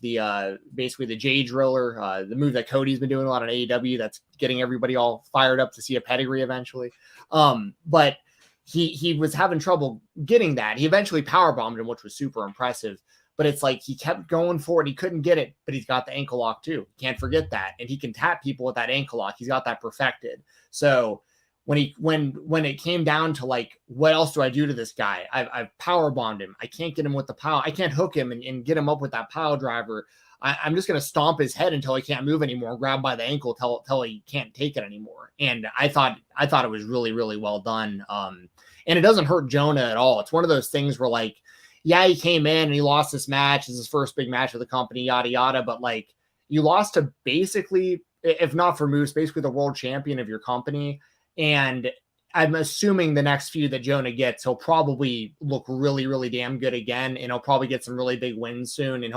basically the J driller, the move that Cody's been doing a lot on AEW that's getting everybody all fired up to see a pedigree eventually. But he was having trouble getting that. He eventually powerbombed him, which was super impressive. But it's like he kept going for it. He couldn't get it, but he's got the ankle lock too. Can't forget that. And he can tap people with that ankle lock. He's got that perfected. So when it came down to like, what else do I do to this guy? I've power bombed him. I can't get him with the power. I can't hook him and get him up with that pile driver. I'm just going to stomp his head until he can't move anymore, grab by the ankle till he can't take it anymore. And I thought it was really, really well done. And it doesn't hurt Jonah at all. It's one of those things where like, yeah, he came in and he lost this match. It's his first big match of the company, yada, yada. But like, you lost to basically, if not for Moose, basically the world champion of your company. And I'm assuming the next few that Jonah gets, he'll probably look really, really damn good again. And he'll probably get some really big wins soon. And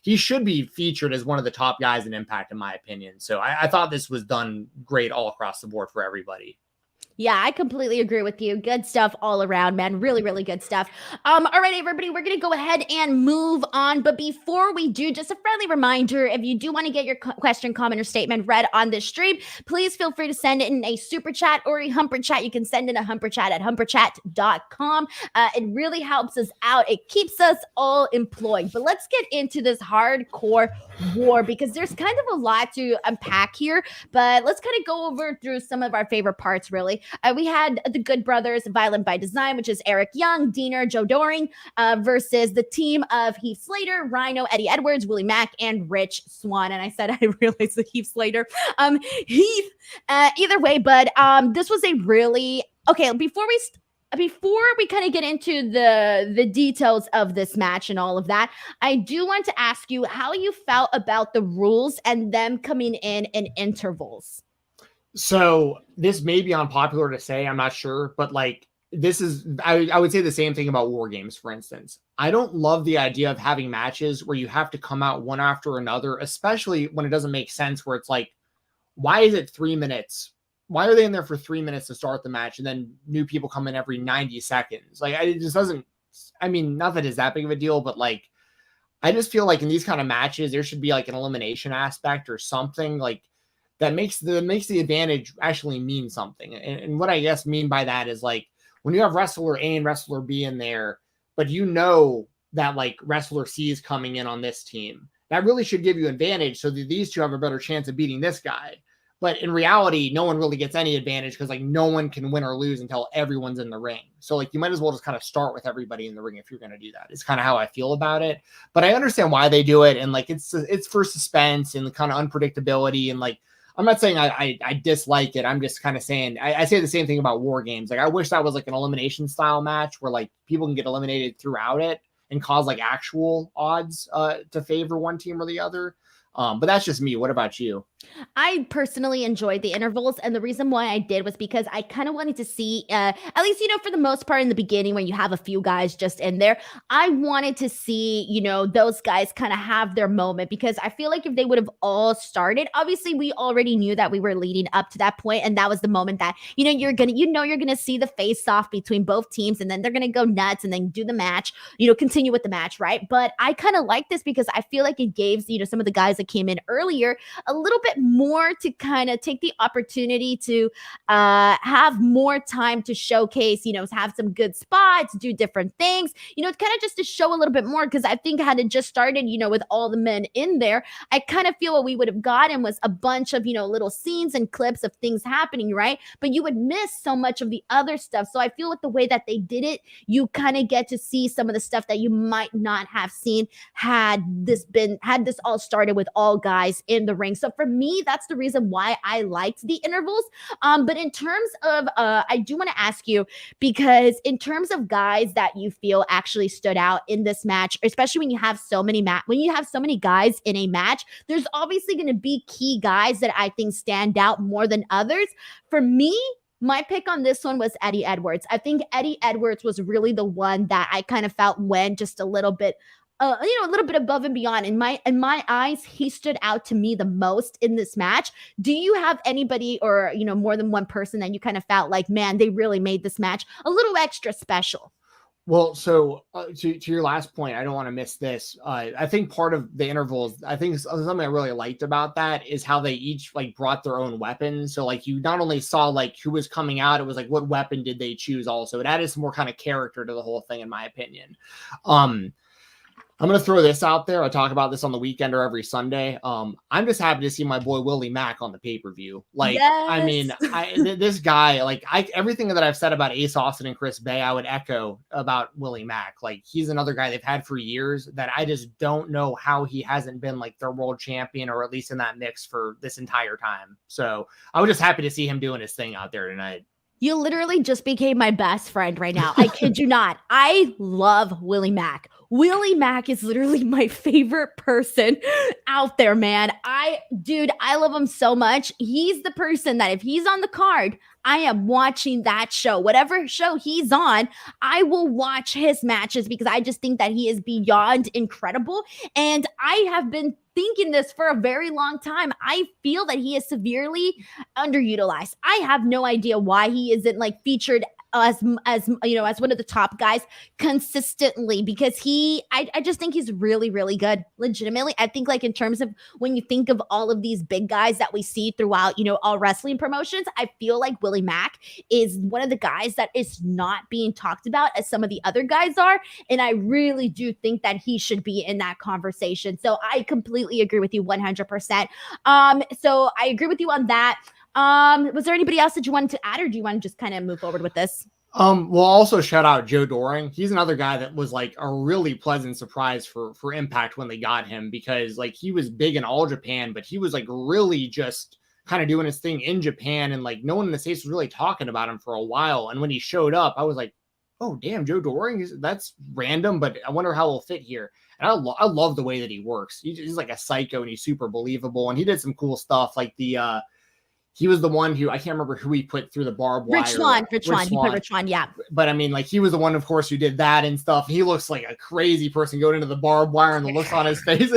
he should be featured as one of the top guys in Impact, in my opinion. So I thought this was done great all across the board for everybody. Yeah, I completely agree with you. Good stuff all around, man. Really, really good stuff. All right, everybody, we're going to go ahead and move on. But before we do, just a friendly reminder, if you do want to get your question, comment, or statement read on this stream, please feel free to send it in a super chat or a humper chat. You can send in a humper chat at humperchat.com. It really helps us out. It keeps us all employed. But let's get into this hardcore war because there's kind of a lot to unpack here. But let's kind of go over through some of our favorite parts, really. We had the Good Brothers, Violent by Design, which is Eric Young, Diener, Joe Doring, versus the team of Heath Slater, Rhino, Eddie Edwards, Willie Mack, and Rich Swann. And I said I realized the Heath Slater. Heath, either way, but this was a really okay. Before we kind of get into the details of this match and all of that, I do want to ask you how you felt about the rules and them coming in intervals. So this may be unpopular to say, I'm not sure, but like this is, I would say the same thing about War Games, for instance. I don't love the idea of having matches where you have to come out one after another, especially when it doesn't make sense, where it's like, why is it 3 minutes? Why are they in there for 3 minutes to start the match and then new people come in every 90 seconds? Like, it just doesn't, I mean, not that it's that big of a deal, but like, I just feel like in these kind of matches, there should be like an elimination aspect or something like that makes the advantage actually mean something. And what I guess mean by that is like when you have wrestler A and wrestler B in there, but you know that like wrestler C is coming in on this team, that really should give you advantage so that these two have a better chance of beating this guy. But in reality, no one really gets any advantage because like no one can win or lose until everyone's in the ring. So like you might as well just kind of start with everybody in the ring if you're going to do that. It's kind of how I feel about it. But I understand why they do it. And like it's for suspense and the kind of unpredictability. And like I'm not saying I dislike it. I'm just kind of saying I say the same thing about War Games. Like I wish that was like an elimination style match where like people can get eliminated throughout it and cause like actual odds to favor one team or the other. But that's just me. What about you? I personally enjoyed the intervals, and the reason why I did was because I kind of wanted to see, at least, for the most part in the beginning when you have a few guys just in there, I wanted to see, those guys kind of have their moment, because I feel like if they would have all started, obviously we already knew that we were leading up to that point, and that was the moment that, you're gonna see the face off between both teams, and then they're gonna go nuts and then do the match, continue with the match, right? But I kind of like this because I feel like it gave, some of the guys that came in earlier a little bit more to kind of take the opportunity to have more time to showcase, have some good spots, do different things, kind of just to show a little bit more. Because I think had it just started, with all the men in there, I kind of feel what we would have gotten was a bunch of, little scenes and clips of things happening, right? But you would miss so much of the other stuff. So I feel with the way that they did it, you kind of get to see some of the stuff that you might not have seen had this all started with all guys in the ring. So for me, that's the reason why I liked the intervals. But in terms of, I do want to ask you, because in terms of guys that you feel actually stood out in this match, especially when you have so many guys in a match, there's obviously going to be key guys that I think stand out more than others. For me, my pick on this one was Eddie Edwards. I think Eddie Edwards was really the one that I kind of felt went just a little bit a little bit above and beyond. In my eyes, he stood out to me the most in this match. Do you have anybody or, more than one person that you kind of felt like, man, they really made this match a little extra special? Well, so to your last point, I don't want to miss this. I think part of the intervals, I think something I really liked about that is how they each like brought their own weapons. So like you not only saw like who was coming out, it was like what weapon did they choose also. It added some more kind of character to the whole thing, in my opinion. I'm going to throw this out there. I talk about this on the weekend or every Sunday. I'm just happy to see my boy Willie Mack on the pay-per-view. Like, yes. I mean, this guy, like everything that I've said about Ace Austin and Chris Bay, I would echo about Willie Mack. Like, he's another guy they've had for years that I just don't know how he hasn't been like their world champion, or at least in that mix for this entire time. So I was just happy to see him doing his thing out there tonight. You literally just became my best friend right now. I kid you not. I love Willie Mack. Willie Mack is literally my favorite person out there, man. I love him so much. He's the person that if he's on the card, I am watching that show. Whatever show he's on, I will watch his matches because I just think that he is beyond incredible. And I have been thinking this for a very long time. I feel that he is severely underutilized. I have no idea why he isn't like featured as one of the top guys consistently, because I just think he's really, really good. Legitimately, I think like in terms of when you think of all of these big guys that we see throughout, all wrestling promotions, I feel like Willie Mack is one of the guys that is not being talked about as some of the other guys are. And I really do think that he should be in that conversation. So I completely agree with you 100%. So I agree with you on that. Was there anybody else that you wanted to add, or do you want to just kind of move forward with this? We'll also shout out Joe Doring. He's another guy that was like a really pleasant surprise for Impact when they got him, because like he was big in all Japan, but he was like really just kind of doing his thing in Japan, and like no one in the States was really talking about him for a while. And when he showed up, I was like, oh damn, Joe Doring, that's random, but I wonder how he'll fit here. And I love the way that he works. He's like a psycho, and he's super believable, and he did some cool stuff like he was the one who, I can't remember who he put through the barbed wire. Rich Swann. He put Rich Swann, yeah. But I mean, like, he was the one, of course, who did that and stuff. He looks like a crazy person going into the barbed wire, and the looks on his face.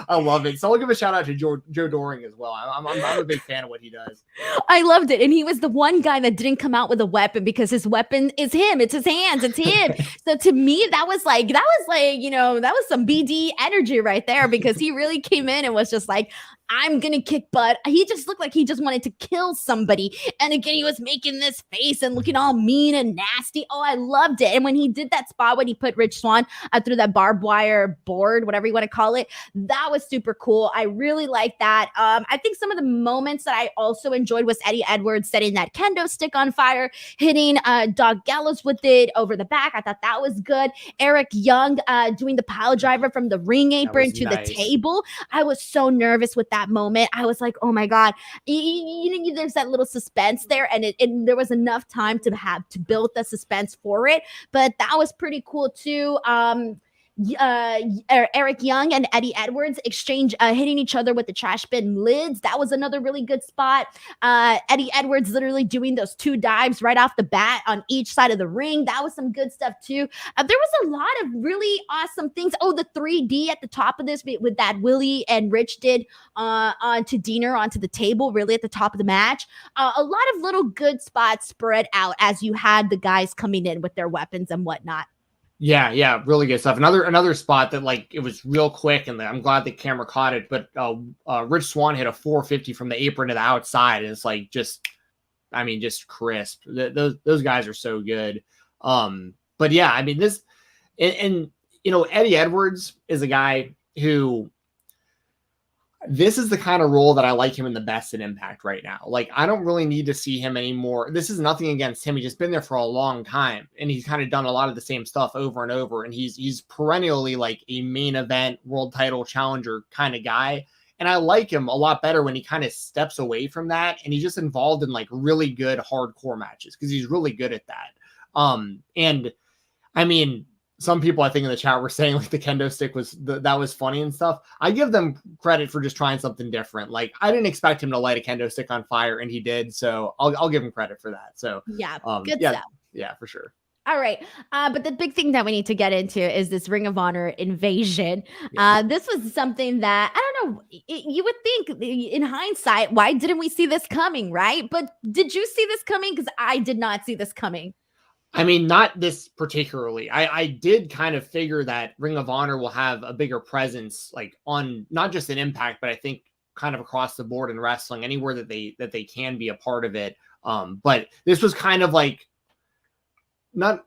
I love it. So I'll give a shout out to Joe Doring as well. I'm a big fan of what he does. I loved it. And he was the one guy that didn't come out with a weapon, because his weapon is him. It's his hands. It's him. So to me, that was some BD energy right there, because he really came in and was just like, I'm going to kick butt. He just looked like he just wanted to kill somebody. And again, he was making this face and looking all mean and nasty. Oh, I loved it. And when he did that spot, when he put Rich Swann through that barbed wire board, whatever you want to call it, that was super cool. I really liked that. I think some of the moments that I also enjoyed was Eddie Edwards setting that kendo stick on fire, hitting Dog Gallows with it over the back. I thought that was good. Eric Young doing the pile driver from the ring apron to the table. I was so nervous with that moment. I was like, oh my God, there's that little suspense there, and there was enough time to build the suspense for it, but that was pretty cool too. Eric Young and Eddie Edwards exchange hitting each other with the trash bin lids. That was another really good spot. Eddie Edwards literally doing those 2 dives right off the bat on each side of the ring. That was some good stuff too. There was a lot of really awesome things. Oh, the 3D at the top of this with that Willie and Rich did onto Diener onto the table, really at the top of the match. A lot of little good spots spread out as you had the guys coming in with their weapons and whatnot. Yeah, really good stuff. Another spot that like it was real quick, and I'm glad the camera caught it. But Rich Swann hit a 450 from the apron to the outside, and it's like just crisp. Those guys are so good. But yeah, I mean this, and Eddie Edwards is a guy who. This is the kind of role that I like him in the best in Impact right now. Like, I don't really need to see him anymore. This is nothing against him. He's just been there for a long time, and he's kind of done a lot of the same stuff over and over. And he's perennially like a main event world title challenger kind of guy. And I like him a lot better when he kind of steps away from that and he's just involved in like really good hardcore matches because he's really good at that. And I mean, some people I think in the chat were saying like the kendo stick that was funny and stuff. I give them credit for just trying something different. Like I didn't expect him to light a kendo stick on fire and he did. So I'll give him credit for that. So yeah, good stuff. Yeah, for sure. All right. But the big thing that we need to get into is this Ring of Honor invasion. This was something that, I don't know, you would think in hindsight, why didn't we see this coming, right? But did you see this coming? Because I did not see this coming. I mean, not this particularly. I did kind of figure that Ring of Honor will have a bigger presence, like on not just an Impact, but I think kind of across the board in wrestling, anywhere that they can be a part of it. But this was kind of like not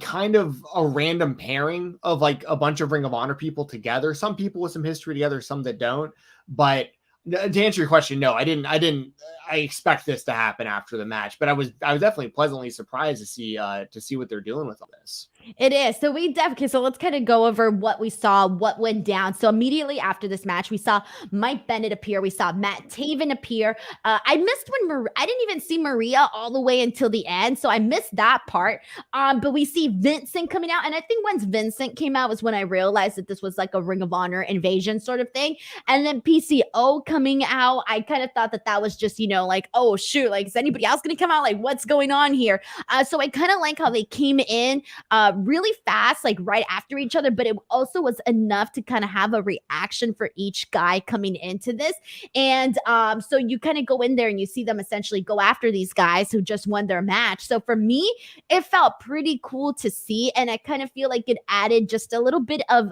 kind of a random pairing of like a bunch of Ring of Honor people together. Some people with some history together, some that don't. But to answer your question, no, I didn't. I expect this to happen after the match, but I was definitely pleasantly surprised to see what they're doing with all this. It is. So so let's kind of go over what we saw, what went down. So immediately after this match, we saw Mike Bennett appear. We saw Matt Taven appear. I missed when I didn't even see Maria all the way until the end. So I missed that part. But we see Vincent coming out. And I think once Vincent came out was when I realized that this was like a Ring of Honor invasion sort of thing. And then PCO coming out, I kind of thought that was just, like, oh shoot, like is anybody else going to come out? Like what's going on here? So I kind of like how they came in really fast, like right after each other, but it also was enough to kind of have a reaction for each guy coming into this. And so you kind of go in there and you see them essentially go after these guys who just won their match. So for me, it felt pretty cool to see. And I kind of feel like it added just a little bit of,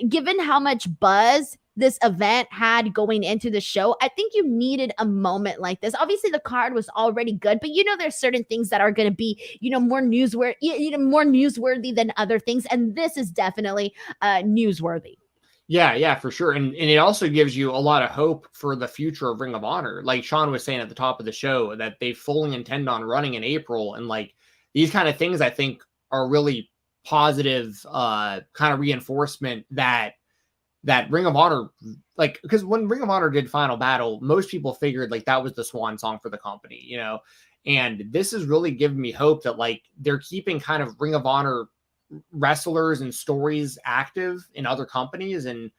given how much buzz this event had going into the show, I think you needed a moment like this. Obviously, the card was already good, but there's certain things that are going to be, more newsworthy than other things, and this is definitely newsworthy. Yeah, for sure, and it also gives you a lot of hope for the future of Ring of Honor. Like Sean was saying at the top of the show, that they fully intend on running in April, and like these kind of things, I think are really positive, kind of reinforcement that Ring of Honor, like, because when Ring of Honor did Final Battle, most people figured like that was the swan song for the company, and this is really giving me hope that like they're keeping kind of Ring of Honor wrestlers and stories active in other companies, and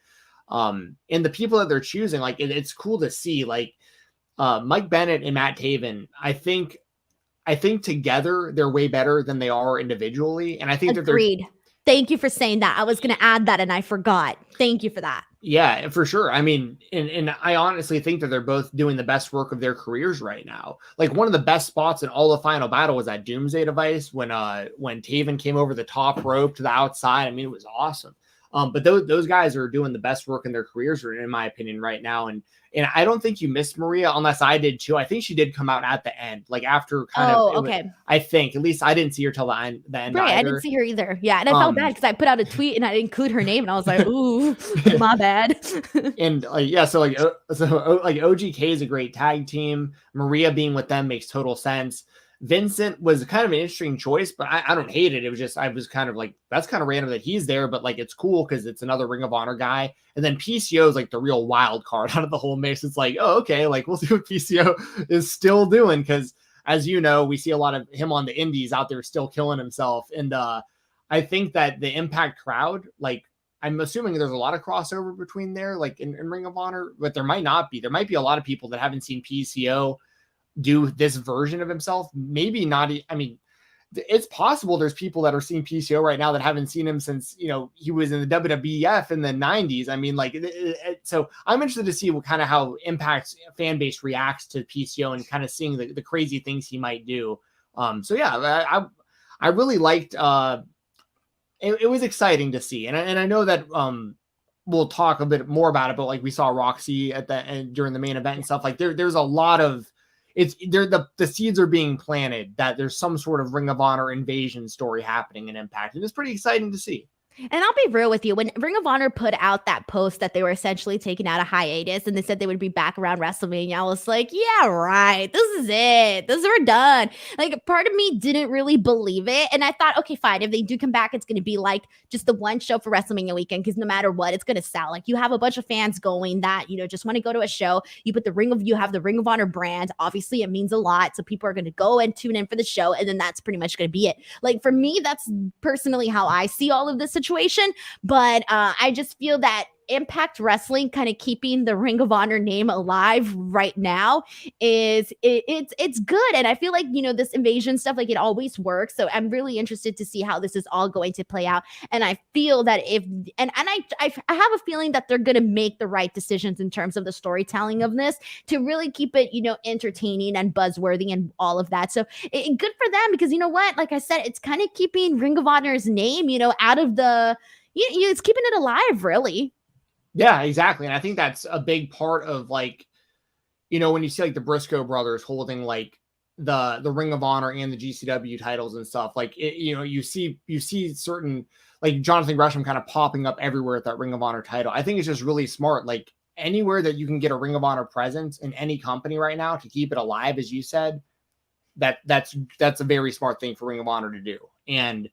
the people that they're choosing, like it's cool to see like Mike Bennett and Matt Taven. I think together they're way better than they are individually, and I think Agreed. that they're. Thank you for saying that. I was going to add that and I forgot. Thank you for that. Yeah, for sure. I mean, and I honestly think that they're both doing the best work of their careers right now. Like one of the best spots in all the Final Battle was that Doomsday device when Taven came over the top rope to the outside. I mean, it was awesome. But those guys are doing the best work in their careers, in my opinion, right now. And I don't think you missed Maria, unless I did too. I think she did come out at the end, like after kind of. Okay. I think at least I didn't see her till the end. Right, either. I didn't see her either. Yeah, and I felt bad because I put out a tweet and I didn't include her name, and I was like, "Ooh, my bad." And so OGK is a great tag team. Maria being with them makes total sense. Vincent was kind of an interesting choice, but I don't hate it. It was just, I was kind of like, that's kind of random that he's there, but like, it's cool because it's another Ring of Honor guy. And then PCO is like the real wild card out of the whole mix. It's like, oh, okay, like we'll see what PCO is still doing. Because as you know, we see a lot of him on the indies out there still killing himself. And I think that the Impact crowd, like, I'm assuming there's a lot of crossover between there, like in Ring of Honor, but there might not be. There might be a lot of people that haven't seen PCO do this version of himself. Maybe not. I mean, it's possible there's people that are seeing PCO right now that haven't seen him since, you know, he was in the WWF in the 90s. I mean, like, so I'm interested to see what kind of how Impact's fan base reacts to PCO and kind of seeing the crazy things he might do. So yeah, I really liked, it was exciting to see. And I know that, we'll talk a bit more about it, but like we saw Roxy at the end during the main event and stuff, like there's a lot of, the seeds are being planted that there's some sort of Ring of Honor invasion story happening in Impact. And it's pretty exciting to see. And I'll be real with you. When Ring of Honor put out that post that they were essentially taking out a hiatus and they said they would be back around WrestleMania, I was like, yeah, right. This is it. We're done. Like, part of me didn't really believe it. And I thought, okay, fine. If they do come back, it's going to be like just the one show for WrestleMania weekend, because no matter what, it's going to sell. Like, you have a bunch of fans going that, you know, just want to go to a show. You have the Ring of Honor brand. Obviously, it means a lot. So people are going to go and tune in for the show. And then that's pretty much going to be it. Like, for me, that's personally how I see all of this situation. But I just feel that Impact Wrestling kind of keeping the Ring of Honor name alive right now it's good. And I feel like, you know, this invasion stuff, like, it always works. So I'm really interested to see how this is all going to play out. And I feel that I have a feeling that they're going to make the right decisions in terms of the storytelling of this to really keep it, you know, entertaining and buzzworthy and all of that. So good for them, because you know what, like I said, it's kind of keeping Ring of Honor's name, you know, out of the, it's keeping it alive, really. Yeah, exactly. And I think that's a big part of, like, you know, when you see like the Briscoe brothers holding like the Ring of Honor and the GCW titles and stuff, like, you know, you see certain, like, Jonathan Gresham kind of popping up everywhere at that Ring of Honor title. I think it's just really smart. Like, anywhere that you can get a Ring of Honor presence in any company right now to keep it alive, as you said, that's a very smart thing for Ring of Honor to do. And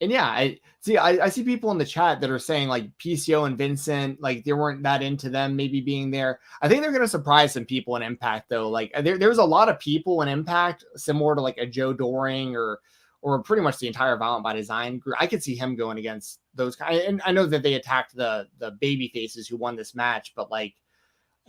yeah, I see people in the chat that are saying like PCO and Vincent, like, they weren't that into them maybe being there. I think they're going to surprise some people in Impact, though. Like, there's a lot of people in Impact similar to like a Joe Doring or pretty much the entire Violent by Design group. I could see him going against those guys. And I know that they attacked the baby faces who won this match, but like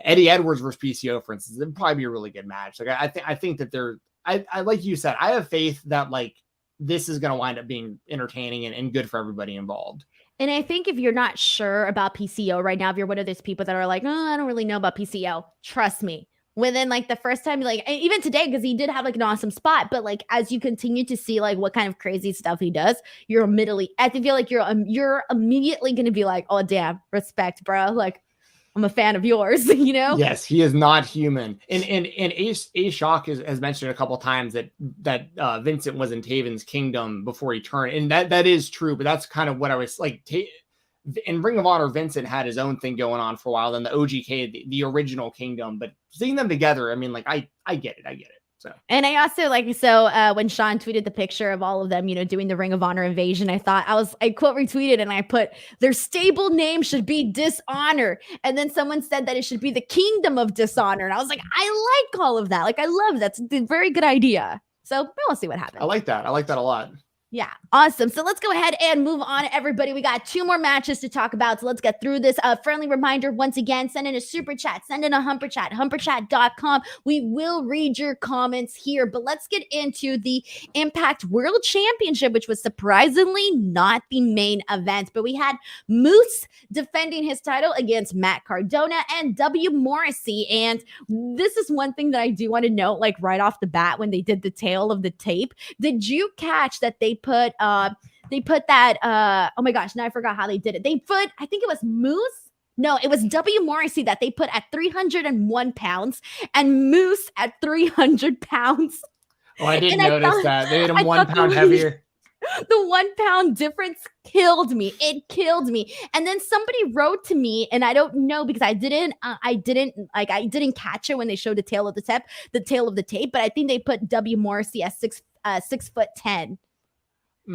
Eddie Edwards versus PCO, for instance, it'd probably be a really good match. Like, I think that I like you said, I have faith that like this is going to wind up being entertaining and good for everybody involved. And I think if you're not sure about PCO right now, if you're one of those people that are like, oh, I don't really know about PCO, trust me. Within like the first time, like, even today, because he did have like an awesome spot, but like as you continue to see like what kind of crazy stuff he does, I feel like you're immediately going to be like, oh damn, respect, bro. Like, I'm a fan of yours, you know? Yes, he is not human. And Ace Shock has mentioned a couple of times that Vincent was in Taven's kingdom before he turned. And that is true, but that's kind of what I was like. In Ring of Honor, Vincent had his own thing going on for a while, then the OGK, the original kingdom. But seeing them together, I mean, like, I get it. So. And I also when Sean tweeted the picture of all of them, you know, doing the Ring of Honor invasion, I quote retweeted and I put, their stable name should be Dishonor. And then someone said that it should be the Kingdom of Dishonor. And I was like, I like all of that. Like, I love that. It's a very good idea. So we'll see what happens. I like that a lot. Yeah, awesome. So let's go ahead and move on, everybody. We got 2 more matches to talk about, so let's get through this. Friendly reminder, once again, send in a super chat, send in a humper chat, humperchat.com. We will read your comments here, but let's get into the Impact World Championship, which was surprisingly not the main event, but we had Moose defending his title against Matt Cardona and W. Morrissey. And this is one thing that I do want to note, like right off the bat, when they did the tail of the tape, did you catch that they put that oh my gosh, now I forgot how they did it. They put, I think it was Moose. No, it was W. Morrissey that they put at 301 pounds and Moose at 300 pounds. Oh, I didn't notice that. They made him 1 pound heavier. The 1 pound difference killed me. It killed me. And then somebody wrote to me, and I don't know because I didn't catch it when they showed the tail of the tape, but I think they put W. Morrissey at 6'10"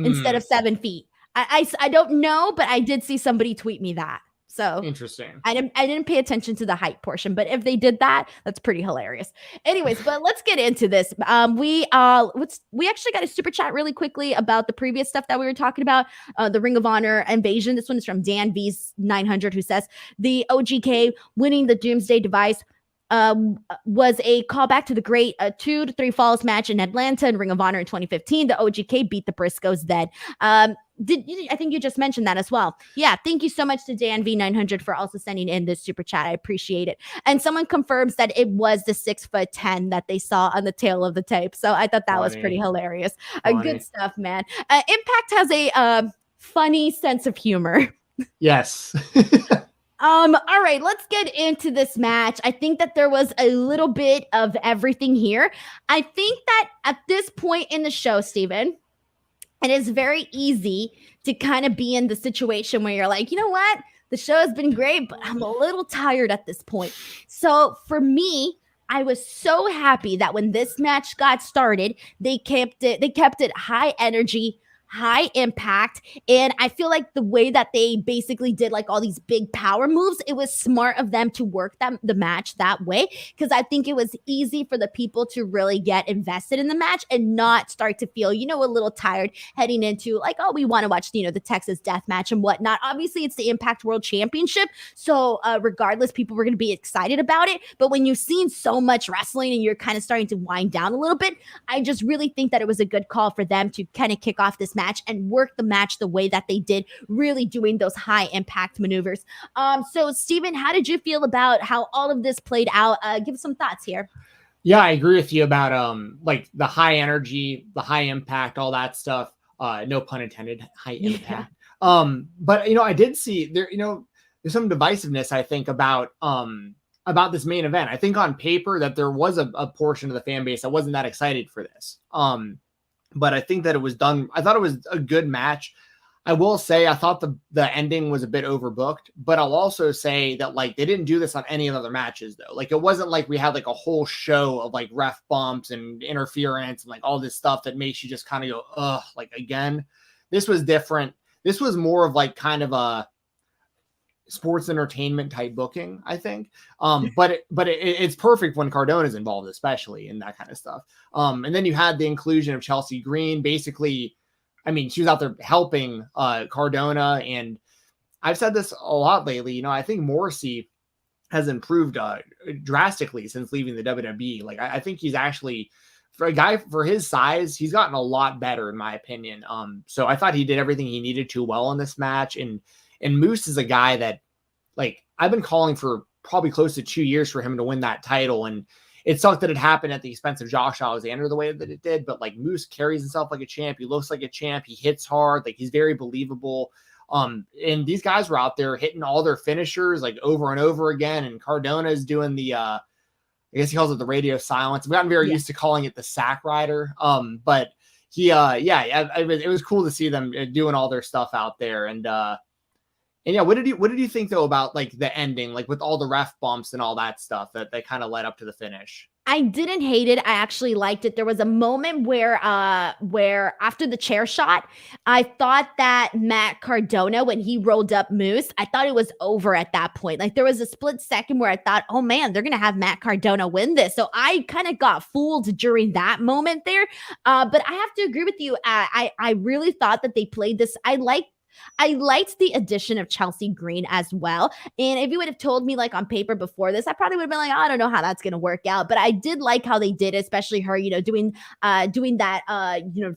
instead of 7 feet. I don't know, but I did see somebody tweet me that. So Interesting. I didn't pay attention to the hype portion, but if they did that, that's pretty hilarious. Anyways, but let's get into this. We actually got a super chat really quickly about the previous stuff that we were talking about, the Ring of Honor invasion. This one is from Dan V's 900, who says the OGK winning the Doomsday device was a callback to the great 2 to 3 Falls match in Atlanta and Ring of Honor in 2015. The OGK beat the Briscoes then. I think you just mentioned that as well. Yeah, thank you so much to Dan V900 for also sending in this super chat. I appreciate it. And someone confirms that it was the 6'10" that they saw on the tail of the tape. So I thought that was pretty hilarious. Good stuff, man. Impact has a funny sense of humor. Yes. All right, let's get into this match. I think that there was a little bit of everything here. I think that at this point in the show, Steven, it is very easy to kind of be in the situation where you're like, you know what? The show has been great, but I'm a little tired at this point. So for me, I was so happy that when this match got started, they kept it high energy, high impact. And I feel like the way that they basically did like all these big power moves, it was smart of them to work the match that way. Because I think it was easy for the people to really get invested in the match and not start to feel, a little tired heading into like, oh, we want to watch, the Texas death match and whatnot. Obviously, it's the Impact World Championship. So regardless, people were going to be excited about it. But when you've seen so much wrestling and you're kind of starting to wind down a little bit, I just really think that it was a good call for them to kind of kick off this match and work the match the way that they did, really doing those high impact maneuvers. So Steven, how did you feel about how all of this played out? Give us some thoughts here. Yeah, I agree with you about like the high energy, the high impact, all that stuff. No pun intended, high impact. But I did see there, there's some divisiveness, I think, about this main event. I think on paper that there was a portion of the fan base that wasn't that excited for this. But I think that it was done. I thought it was a good match. I will say I thought the ending was a bit overbooked, but I'll also say that like they didn't do this on any of the other matches though. Like it wasn't like we had like a whole show of like ref bumps and interference and like all this stuff that makes you just kind of go, ugh, like again. This was different. This was more of like kind of a sports entertainment type booking, I think. But it's perfect when Cardona is involved, especially in that kind of stuff. And then you had the inclusion of Chelsea Green. Basically, I mean, she was out there helping Cardona, and I've said this a lot lately. I think Morrissey has improved drastically since leaving the WWE. Like I think he's actually, for a guy for his size, he's gotten a lot better in my opinion. So I thought he did everything he needed to well in this match, and Moose is a guy that, like, I've been calling for probably close to 2 years for him to win that title. And it sucked that it happened at the expense of Josh Alexander the way that it did. But like Moose carries himself like a champ. He looks like a champ. He hits hard. Like he's very believable. And these guys were out there hitting all their finishers like over and over again. And Cardona is doing the, I guess he calls it the radio silence. We've gotten very used to calling it the sack rider. But he, it was cool to see them doing all their stuff out there. And yeah, what did you think though about like the ending, like with all the ref bumps and all that stuff that kind of led up to the finish? I didn't hate it. I actually liked it. There was a moment where after the chair shot, I thought that Matt Cardona, when he rolled up Moose, I thought it was over at that point. Like there was a split second where I thought, oh man, they're gonna have Matt Cardona win this. So I kind of got fooled during that moment there. But I have to agree with you. I really thought that they played this. I liked the addition of Chelsea Green as well. And if you would have told me like on paper before this, I probably would have been like, oh, I don't know how that's going to work out. But I did like how they did, especially her, doing that,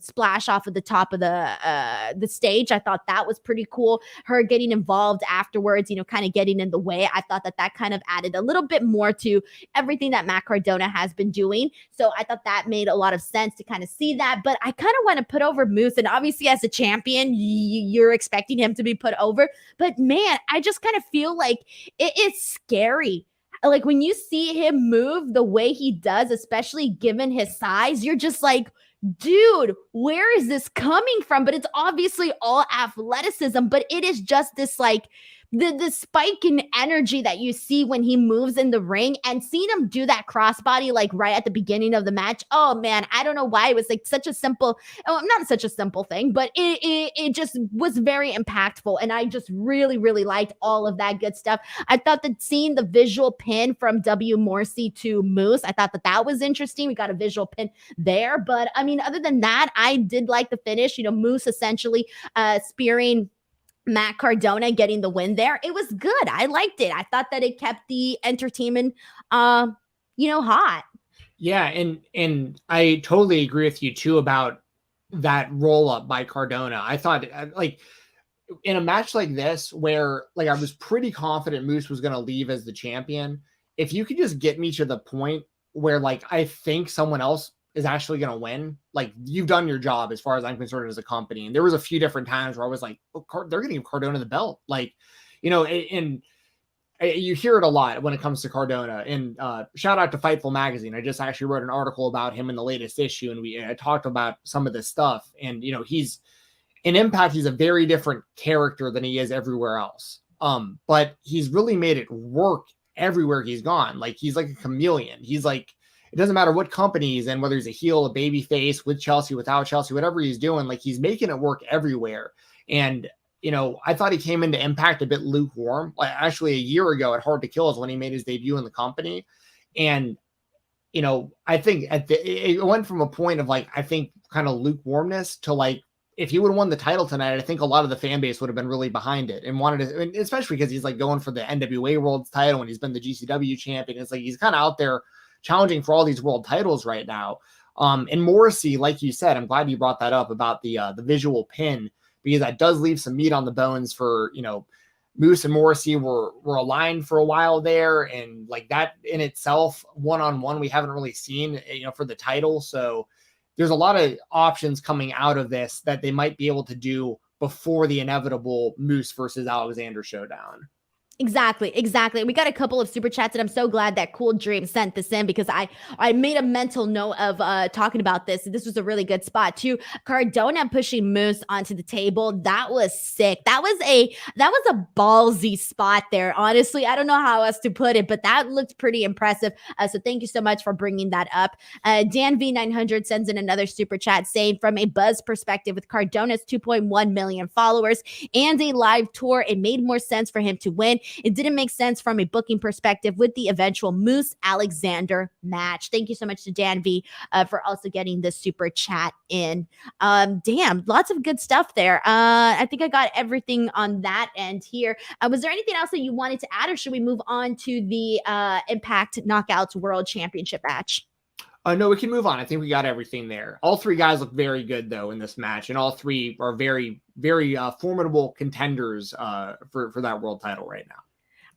splash off of the top of the stage. I thought that was pretty cool. Her getting involved afterwards, kind of getting in the way. I thought that kind of added a little bit more to everything that Matt Cardona has been doing. So I thought that made a lot of sense to kind of see that. But I kind of want to put over Moose. And obviously as a champion, you're expecting him to be put over. But man, I just kind of feel like it is scary. Like when you see him move the way he does, especially given his size, you're just like, dude, where is this coming from? But it's obviously all athleticism, but it is just this like the spike in energy that you see when he moves in the ring, and seeing him do that crossbody like right at the beginning of the match. Oh man, I don't know why it was like such a simple, not such a simple thing, but it just was very impactful, and I just really liked all of that good stuff. I thought that seeing the visual pin from W. Morrissey to Moose, I thought that was interesting. We got a visual pin there, but I mean, other than that, I did like the finish. Moose essentially spearing Matt Cardona, getting the win there. It was good. I liked it. I thought that it kept the entertainment, hot. Yeah, and I totally agree with you too about that roll up by Cardona. I thought like in a match like this where like I was pretty confident Moose was going to leave as the champion, if you could just get me to the point where like I think someone else is actually going to win, like you've done your job as far as I'm concerned as a company. And there was a few different times where I was like, oh, they're going to give Cardona the belt. Like, and you hear it a lot when it comes to Cardona. And shout out to Fightful Magazine. I just actually wrote an article about him in the latest issue, and I talked about some of this stuff. And, he's in Impact, he's a very different character than he is everywhere else. But he's really made it work everywhere he's gone. Like he's like a chameleon. He's like, it doesn't matter what company he's in, whether he's a heel, a baby face, with Chelsea, without Chelsea, whatever he's doing, like he's making it work everywhere. And, I thought he came into Impact a bit lukewarm. Like actually a year ago at Hard to Kill is when he made his debut in the company. And, I think it went from a point of like, I think kind of lukewarmness to like, if he would have won the title tonight, I think a lot of the fan base would have been really behind it and wanted to, especially because he's like going for the NWA World title and he's been the GCW champion. It's like, he's kind of out there challenging for all these world titles right now. And Morrissey, like you said, I'm glad you brought that up about the visual pin, because that does leave some meat on the bones for, Moose and Morrissey were aligned for a while there. And like that in itself, one-on-one, we haven't really seen, for the title. So there's a lot of options coming out of this that they might be able to do before the inevitable Moose versus Alexander showdown. Exactly. We got a couple of super chats, and I'm so glad that Cool Dream sent this in, because I made a mental note of talking about this. This was a really good spot too. Cardona pushing Moose onto the table. That was sick. That was a ballsy spot there. Honestly, I don't know how else to put it, but that looked pretty impressive. So thank you so much for bringing that up. Dan V900 sends in another super chat saying, from a buzz perspective, with Cardona's 2.1 million followers and a live tour, it made more sense for him to win. It didn't make sense from a booking perspective with the eventual Moose Alexander match. Thank you so much to Dan V for also getting the super chat in. Damn, lots of good stuff there. I think I got everything on that end here. Was there anything else that you wanted to add, or should we move on to the Impact Knockouts World Championship match? No, we can move on. I think we got everything there. All three guys look very good, though, in this match, and all three are very, very formidable contenders for that world title right now.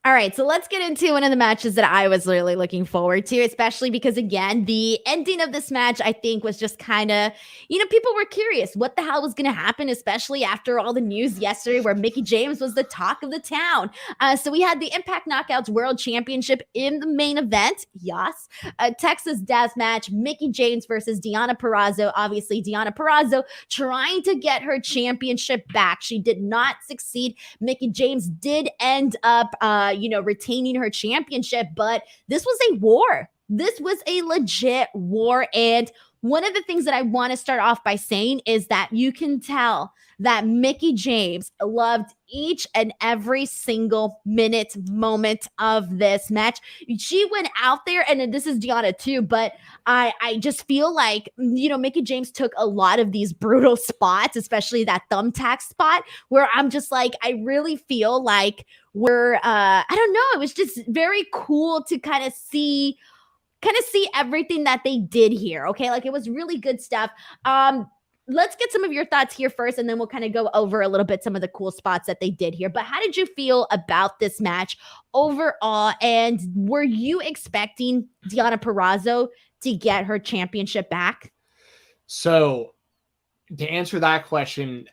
All right, so let's get into one of the matches that I was really looking forward to, especially because, again, the ending of this match, I think, was just kind of, people were curious what the hell was going to happen, especially after all the news yesterday where Mickie James was the talk of the town. So we had the Impact Knockouts World Championship in the main event. Yes. Texas Death Match, Mickie James versus Deonna Purrazzo. Obviously, Deonna Purrazzo trying to get her championship back. She did not succeed. Mickie James did end up retaining her championship, but this was a war. This was a legit war. And one of the things that I want to start off by saying is that you can tell that Mickie James loved each and every single moment of this match. She went out there, and this is Deonna too, but I just feel like, Mickie James took a lot of these brutal spots, especially that thumbtack spot, where I'm just like, I really feel like I don't know, it was just very cool to kind of see everything that they did here. Okay. Like, it was really good stuff. Let's get some of your thoughts here first, and then we'll kind of go over a little bit some of the cool spots that they did here. But how did you feel about this match overall? And were you expecting Deonna Purrazzo to get her championship back? So to answer that question,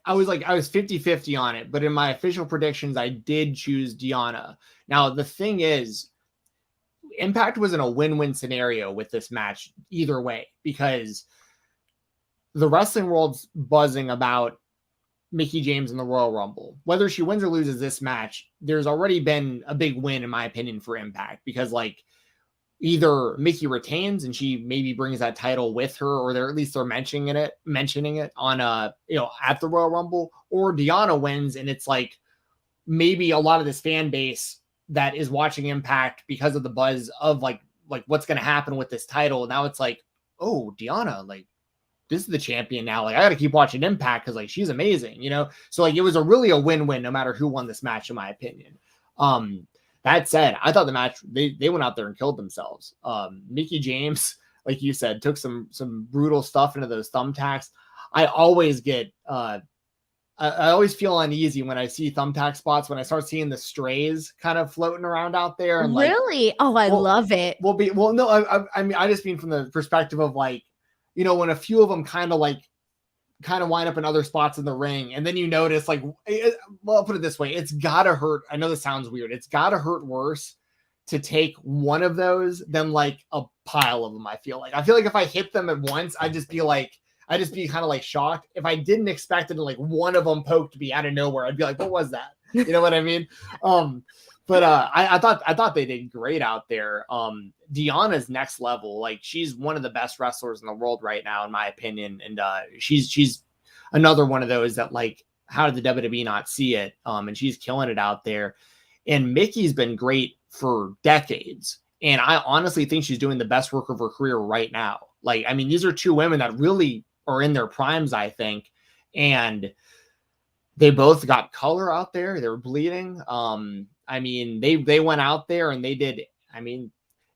I was 50-50 on it, but in my official predictions, I did choose Deonna. Now, the thing is, Impact was in a win-win scenario with this match either way, because the wrestling world's buzzing about Mickie James in the Royal Rumble. Whether she wins or loses this match, there's already been a big win, in my opinion, for Impact, because like either Mickie retains and she maybe brings that title with her, or they're at least they're mentioning it on at the Royal Rumble, or Deonna wins and it's like maybe a lot of this fan base that is watching Impact because of the buzz of like what's going to happen with this title. Now it's like, oh, Deonna, like this is the champion now. Like I got to keep watching Impact because like she's amazing, So like it was really a win-win no matter who won this match, in my opinion. That said, I thought the match, they went out there and killed themselves. Mickie James, like you said, took some brutal stuff into those thumbtacks. I always get I always feel uneasy when I see thumbtack spots, when I start seeing the strays kind of floating around out there. And really? I love it. I mean, I just mean from the perspective of like, when a few of them kind of wind up in other spots in the ring, and then you notice like, well, I'll put it this way, it's gotta hurt. I know this sounds weird. It's gotta hurt worse to take one of those than like a pile of them. I feel like if I hit them at once, I'd just be kind of like shocked. If I didn't expect it and like one of them poked me out of nowhere, I'd be like, what was that? You know what I mean? But I thought they did great out there. Deonna's next level. Like she's one of the best wrestlers in the world right now, in my opinion. And she's another one of those that like, how did the WWE not see it? And she's killing it out there. And Mickie's been great for decades. And I honestly think she's doing the best work of her career right now. Like, I mean, these are two women that really are in their primes, I think. And they both got color out there. They were bleeding. I mean, they went out there and they did. I mean,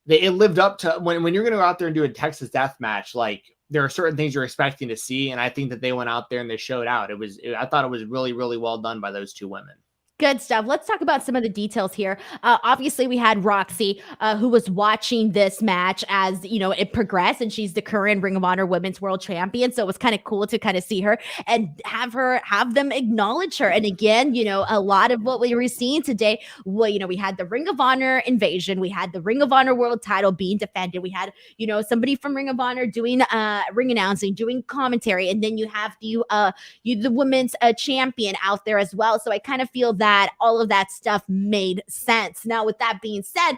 it lived up to when you're going to go out there and do a Texas death match. Like there are certain things you're expecting to see, and I think that they went out there and they showed out. I thought it was really, really well done by those two women. Good stuff. Let's talk about some of the details here. Obviously, we had Roxy, who was watching this match as, it progressed, and she's the current Ring of Honor Women's World Champion. So it was kind of cool to kind of see her and have them acknowledge her. And again, a lot of what we were seeing today, well, we had the Ring of Honor invasion. We had the Ring of Honor World title being defended. We had, somebody from Ring of Honor doing ring announcing, doing commentary. And then you have the women's champion out there as well. So I kind of feel that all of that stuff made sense. Now, with that being said,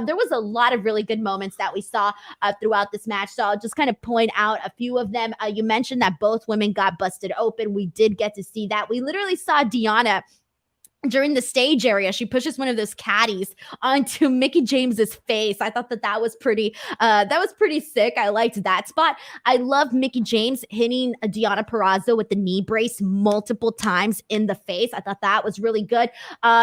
there was a lot of really good moments that we saw throughout this match. So I'll just kind of point out a few of them. You mentioned that both women got busted open. We did get to see that. We literally saw Deonna during the stage area. She pushes one of those caddies onto Mickie James's face. I thought that was pretty sick. I liked that spot. I love Mickie James hitting Deonna Purrazzo with the knee brace multiple times in the face. I thought that was really good.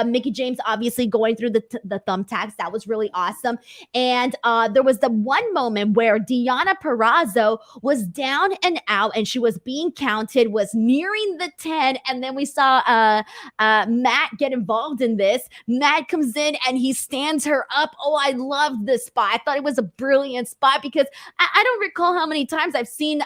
Mickie James obviously going through the thumbtacks. That was really awesome. And there was the one moment where Deonna Purrazzo was down and out and she was being counted, was nearing the 10. And then we saw Matt get involved in this. Matt comes in and he stands her up. Oh, I love this spot. I thought it was a brilliant spot because I don't recall how many times I've seen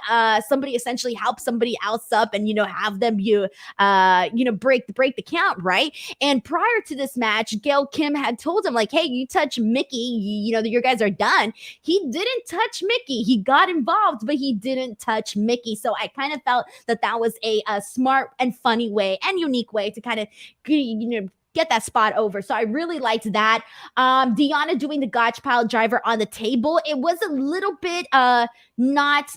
somebody essentially help somebody else up and have them break the count, right? And prior to this match, Gail Kim had told him like, hey, you touch Mickie, your guys are done. He didn't touch Mickie. He got involved, but he didn't touch Mickie. So I kind of felt that was a smart and funny way and unique way to kind of get that spot over. So I really liked that. Deonna doing the gotch pile driver on the table. It was a little bit not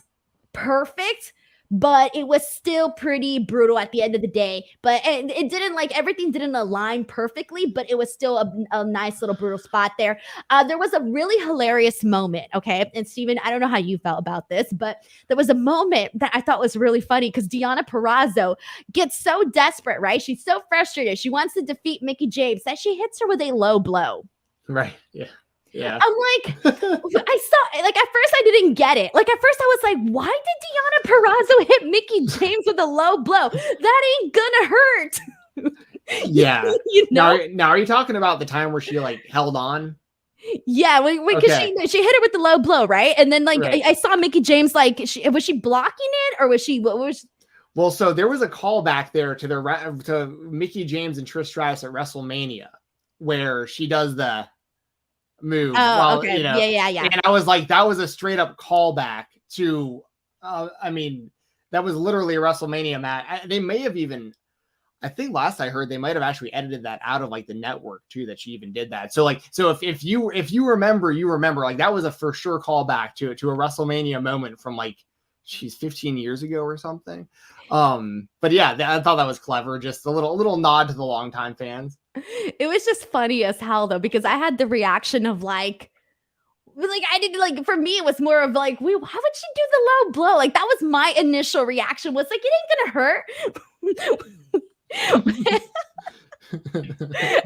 perfect, but it was still pretty brutal at the end of the day. But it didn't everything didn't align perfectly, but it was still a nice little brutal spot there. There was a really hilarious moment. Okay. And Steven, I don't know how you felt about this, but there was a moment that I thought was really funny because Deonna Purrazzo gets so desperate, right? She's so frustrated. She wants to defeat Mickie James that she hits her with a low blow. Right. Yeah. Yeah. I'm like, I saw, at first I didn't get it. At first I was like, why did Deonna Purrazzo hit Mickie James with a low blow? That ain't gonna hurt. Yeah. Now, are you talking about the time where she held on? Yeah, because she hit her with the low blow, right? And then right. I saw Mickie James, was she blocking it or was she, what was? Well, so there was a callback there to Mickie James and Trish Stratus at WrestleMania where she does the move. Okay. Yeah. And I was like, that was a straight up callback to, that was literally a WrestleMania match. They may have even, I think last I heard they might have actually edited that out of like the network too, that she even did that. So like, so if you remember, like that was a for sure callback to a WrestleMania moment from like, she's 15 years ago or something. But yeah, I thought that was clever. Just a little nod to the longtime fans. It was just funny as hell though, because I had the reaction of like I didn't like, for me, it was more of like, wait, why would she do the low blow? Like that was my initial reaction, was like, it ain't gonna hurt.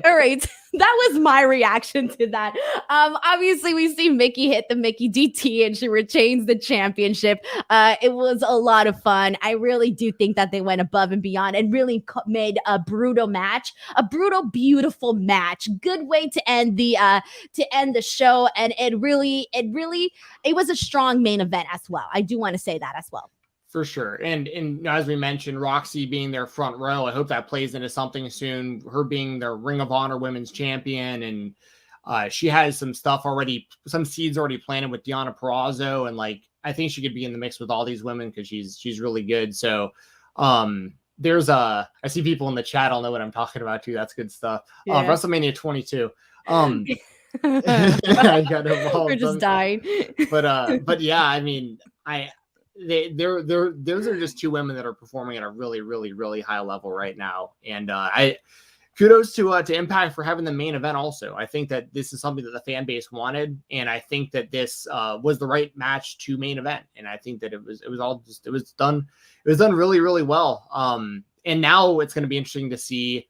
All right, that was my reaction to that. Obviously we see Mickie hit the Mickie DT and she retains the championship. It was a lot of fun. I really do think that they went above and beyond and really made a brutal match, a brutal, beautiful match. Good way to end the show, and it was a strong main event as well. I do want to say that as well. For sure. And as we mentioned, Roxy being their front row, I hope that plays into something soon. Her being their Ring of Honor Women's Champion. And she has some stuff already, some seeds already planted with Deonna Purrazzo. And like, I think she could be in the mix with all these women because she's really good. So there's I see people in the chat. I'll know what I'm talking about too. That's good stuff. Yeah. WrestleMania 22. I got involved. We're just dying. But yeah, I mean, those are just two women that are performing at a really, really, really high level right now. And I kudos to Impact for having the main event also. I think that this is something that the fan base wanted, and I think that this was the right match to main event. And I think that it was done really, really well. And now it's going to be interesting to see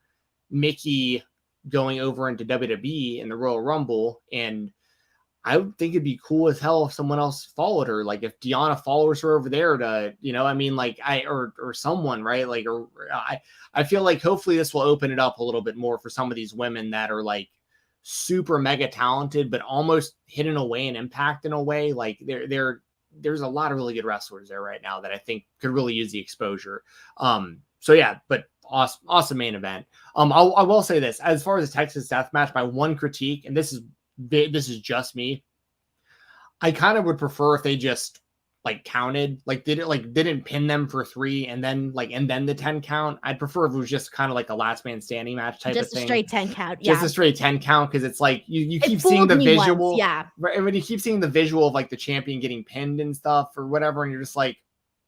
Mickie going over into WWE in the Royal Rumble, and I would think it'd be cool as hell if someone else followed her. Like if Deonna follows her over there to, I mean, like or someone, right? Like, I feel like hopefully this will open it up a little bit more for some of these women that are like super mega talented, but almost hidden away in Impact in a way. Like there's a lot of really good wrestlers there right now that I think could really use the exposure. So yeah, but awesome main event. I will say this, as far as the Texas Death Match, my one critique, and this is just me, I kind of would prefer if they just like counted, like didn't pin them for 3 and then the 10 count. I'd prefer if it was just kind of like a last man standing match type of thing. Just a straight 10 count. Just a straight 10 count, because it's like you keep seeing the visual. Once, yeah. Right. When you keep seeing the visual of like the champion getting pinned and stuff or whatever, and you're just like,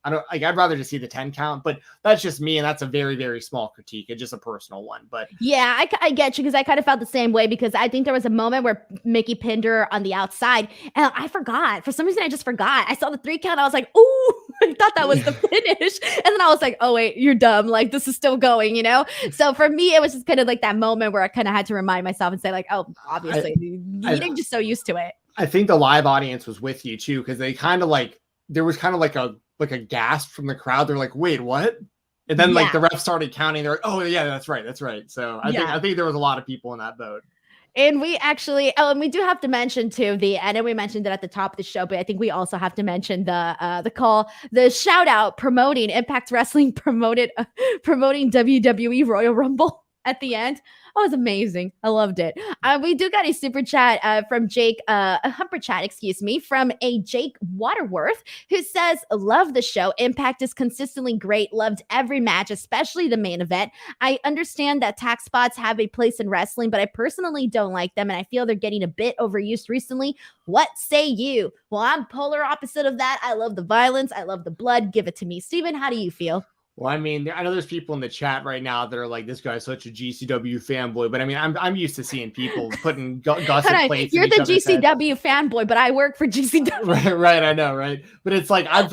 I'd rather just see the 10 count, but that's just me. And that's a very, very small critique. It's just a personal one, but yeah, I get you. Cause I kind of felt the same way, because I think there was a moment where Mickie pinned her on the outside and I forgot, for some reason, I just forgot. I saw the 3 count. I was like, ooh, I thought that was the finish. And then I was like, oh wait, you're dumb. Like this is still going, So for me, it was just kind of like that moment where I kind of had to remind myself and say like, oh, obviously you're just so used to it. I think the live audience was with you too. Cause they kind of like, there was kind of like a gasp from the crowd. They're like, wait, what? And then like the ref started counting. They're like, oh yeah, that's right. So I think there was a lot of people in that boat. And we actually, and we do have to mention too, I know we mentioned it at the top of the show, but I think we also have to mention the shout out promoting Impact Wrestling promoting WWE Royal Rumble at the end. Oh, it was amazing. I loved it. We do got a super chat from Jake, a humper chat, from a Jake Waterworth, who says, love the show. Impact is consistently great. Loved every match, especially the main event. I understand that tax spots have a place in wrestling, but I personally don't like them, and I feel they're getting a bit overused recently. What say you? Well, I'm polar opposite of that. I love the violence. I love the blood. Give it to me. Steven, how do you feel? Well, I mean, I know there's people in the chat right now that are like, this guy's such a GCW fanboy, but I mean, I'm used to seeing people putting gusset plates. You're the GCW fanboy, but I work for GCW. Right, I know, right? But it's like I've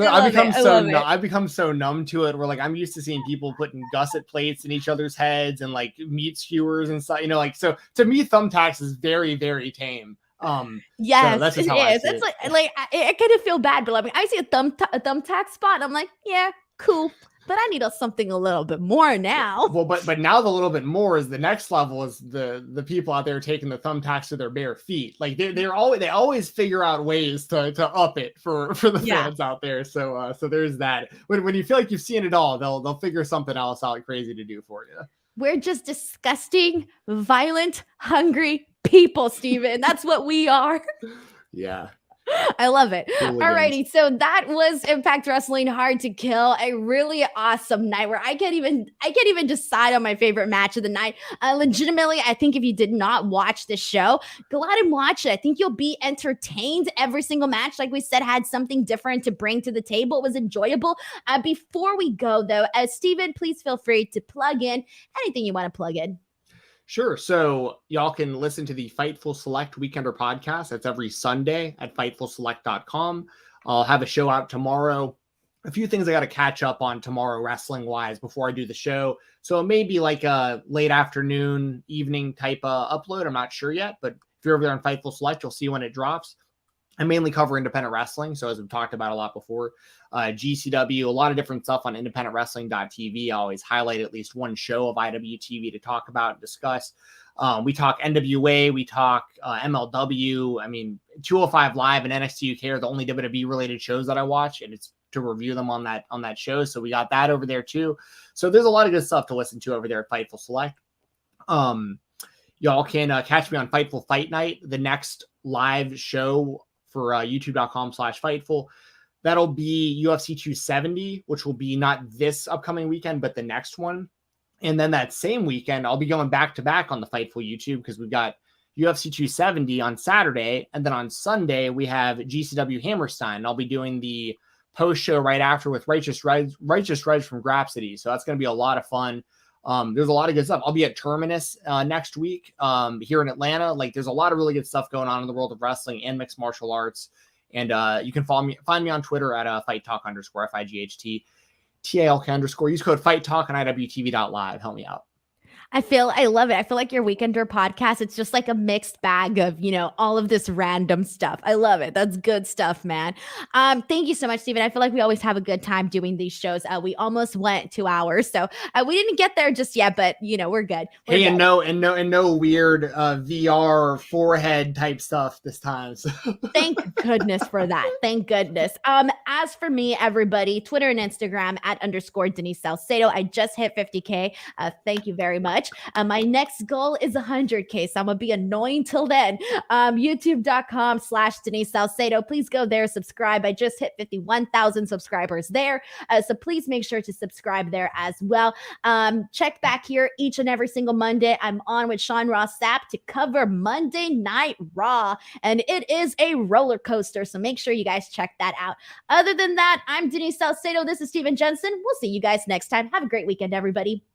become so numb to it. Where like I'm used to seeing people putting gusset plates in each other's heads and like meat skewers and stuff. Like so to me, thumbtacks is very, very tame. Yes, so that's just it how is. It's like I kind of feel bad, but like I see a thumbtack spot, and I'm like, yeah, cool. But I need something a little bit more now. Well, but now the little bit more is the next level is the people out there taking the thumbtacks to their bare feet. Like they always figure out ways to up it for the fans out there. So there's that. When you feel like you've seen it all, they'll figure something else out crazy to do for you. We're just disgusting, violent, hungry people, Steven. That's what we are. Yeah. I love it. Hooligans. Alrighty, so that was Impact Wrestling Hard to Kill, a really awesome night where I can't even decide on my favorite match of the night. Legitimately, I think if you did not watch this show, go out and watch it. I think you'll be entertained. Every single match, like we said, had something different to bring to the table. It was enjoyable. Before we go, though, Steven, please feel free to plug in anything you want to plug in. Sure. So y'all can listen to the Fightful Select Weekender podcast. That's every Sunday at FightfulSelect.com. I'll have a show out tomorrow. A few things I got to catch up on tomorrow wrestling wise before I do the show. So it may be like a late afternoon, evening type upload. I'm not sure yet, but if you're over there on Fightful Select, you'll see when it drops. I mainly cover independent wrestling. So as we've talked about a lot before, GCW, a lot of different stuff on independentwrestling.tv. I always highlight at least one show of IWTV to talk about and discuss. We talk NWA, we talk MLW. I mean, 205 Live and NXT UK are the only WWE related shows that I watch, and it's to review them on that show. So we got that over there too. So there's a lot of good stuff to listen to over there at Fightful Select. Y'all can catch me on Fightful Fight Night, the next live show for youtube.com/Fightful. That'll be UFC 270, which will be not this upcoming weekend, but the next one. And then that same weekend, I'll be going back to back on the Fightful YouTube because we've got UFC 270 on Saturday. And then on Sunday, we have GCW Hammerstein. I'll be doing the post show right after with Righteous Reg from Grapsity. So that's going to be a lot of fun. There's a lot of good stuff. I'll be at Terminus next week here in Atlanta. Like, there's a lot of really good stuff going on in the world of wrestling and mixed martial arts. And you can find me on Twitter at FightTalk _ FIGHT TALK _ use code FightTalk on IWTV.live. Help me out. I love it. I feel like your Weekender podcast, it's just like a mixed bag of, all of this random stuff. I love it. That's good stuff, man. Thank you so much, Steven. I feel like we always have a good time doing these shows. We almost went 2 hours, so we didn't get there just yet, but we're good. We're good. And no weird VR forehead type stuff this time. So. Thank goodness for that. Thank goodness. As for me, everybody, Twitter and Instagram at _ Denise Salcedo. I just hit 50K. Thank you very much. My next goal is 100K, so I'm gonna be annoying till then. YouTube.com/Denise Salcedo. Please go there, subscribe. I just hit 51,000 subscribers there, so please make sure to subscribe there as well. Check back here each and every single Monday. I'm on with Sean Ross Sapp to cover Monday Night Raw, and it is a roller coaster, so make sure you guys check that out. Other than that, I'm Denise Salcedo. This is Steven Jensen. We'll see you guys next time. Have a great weekend, everybody. Bye.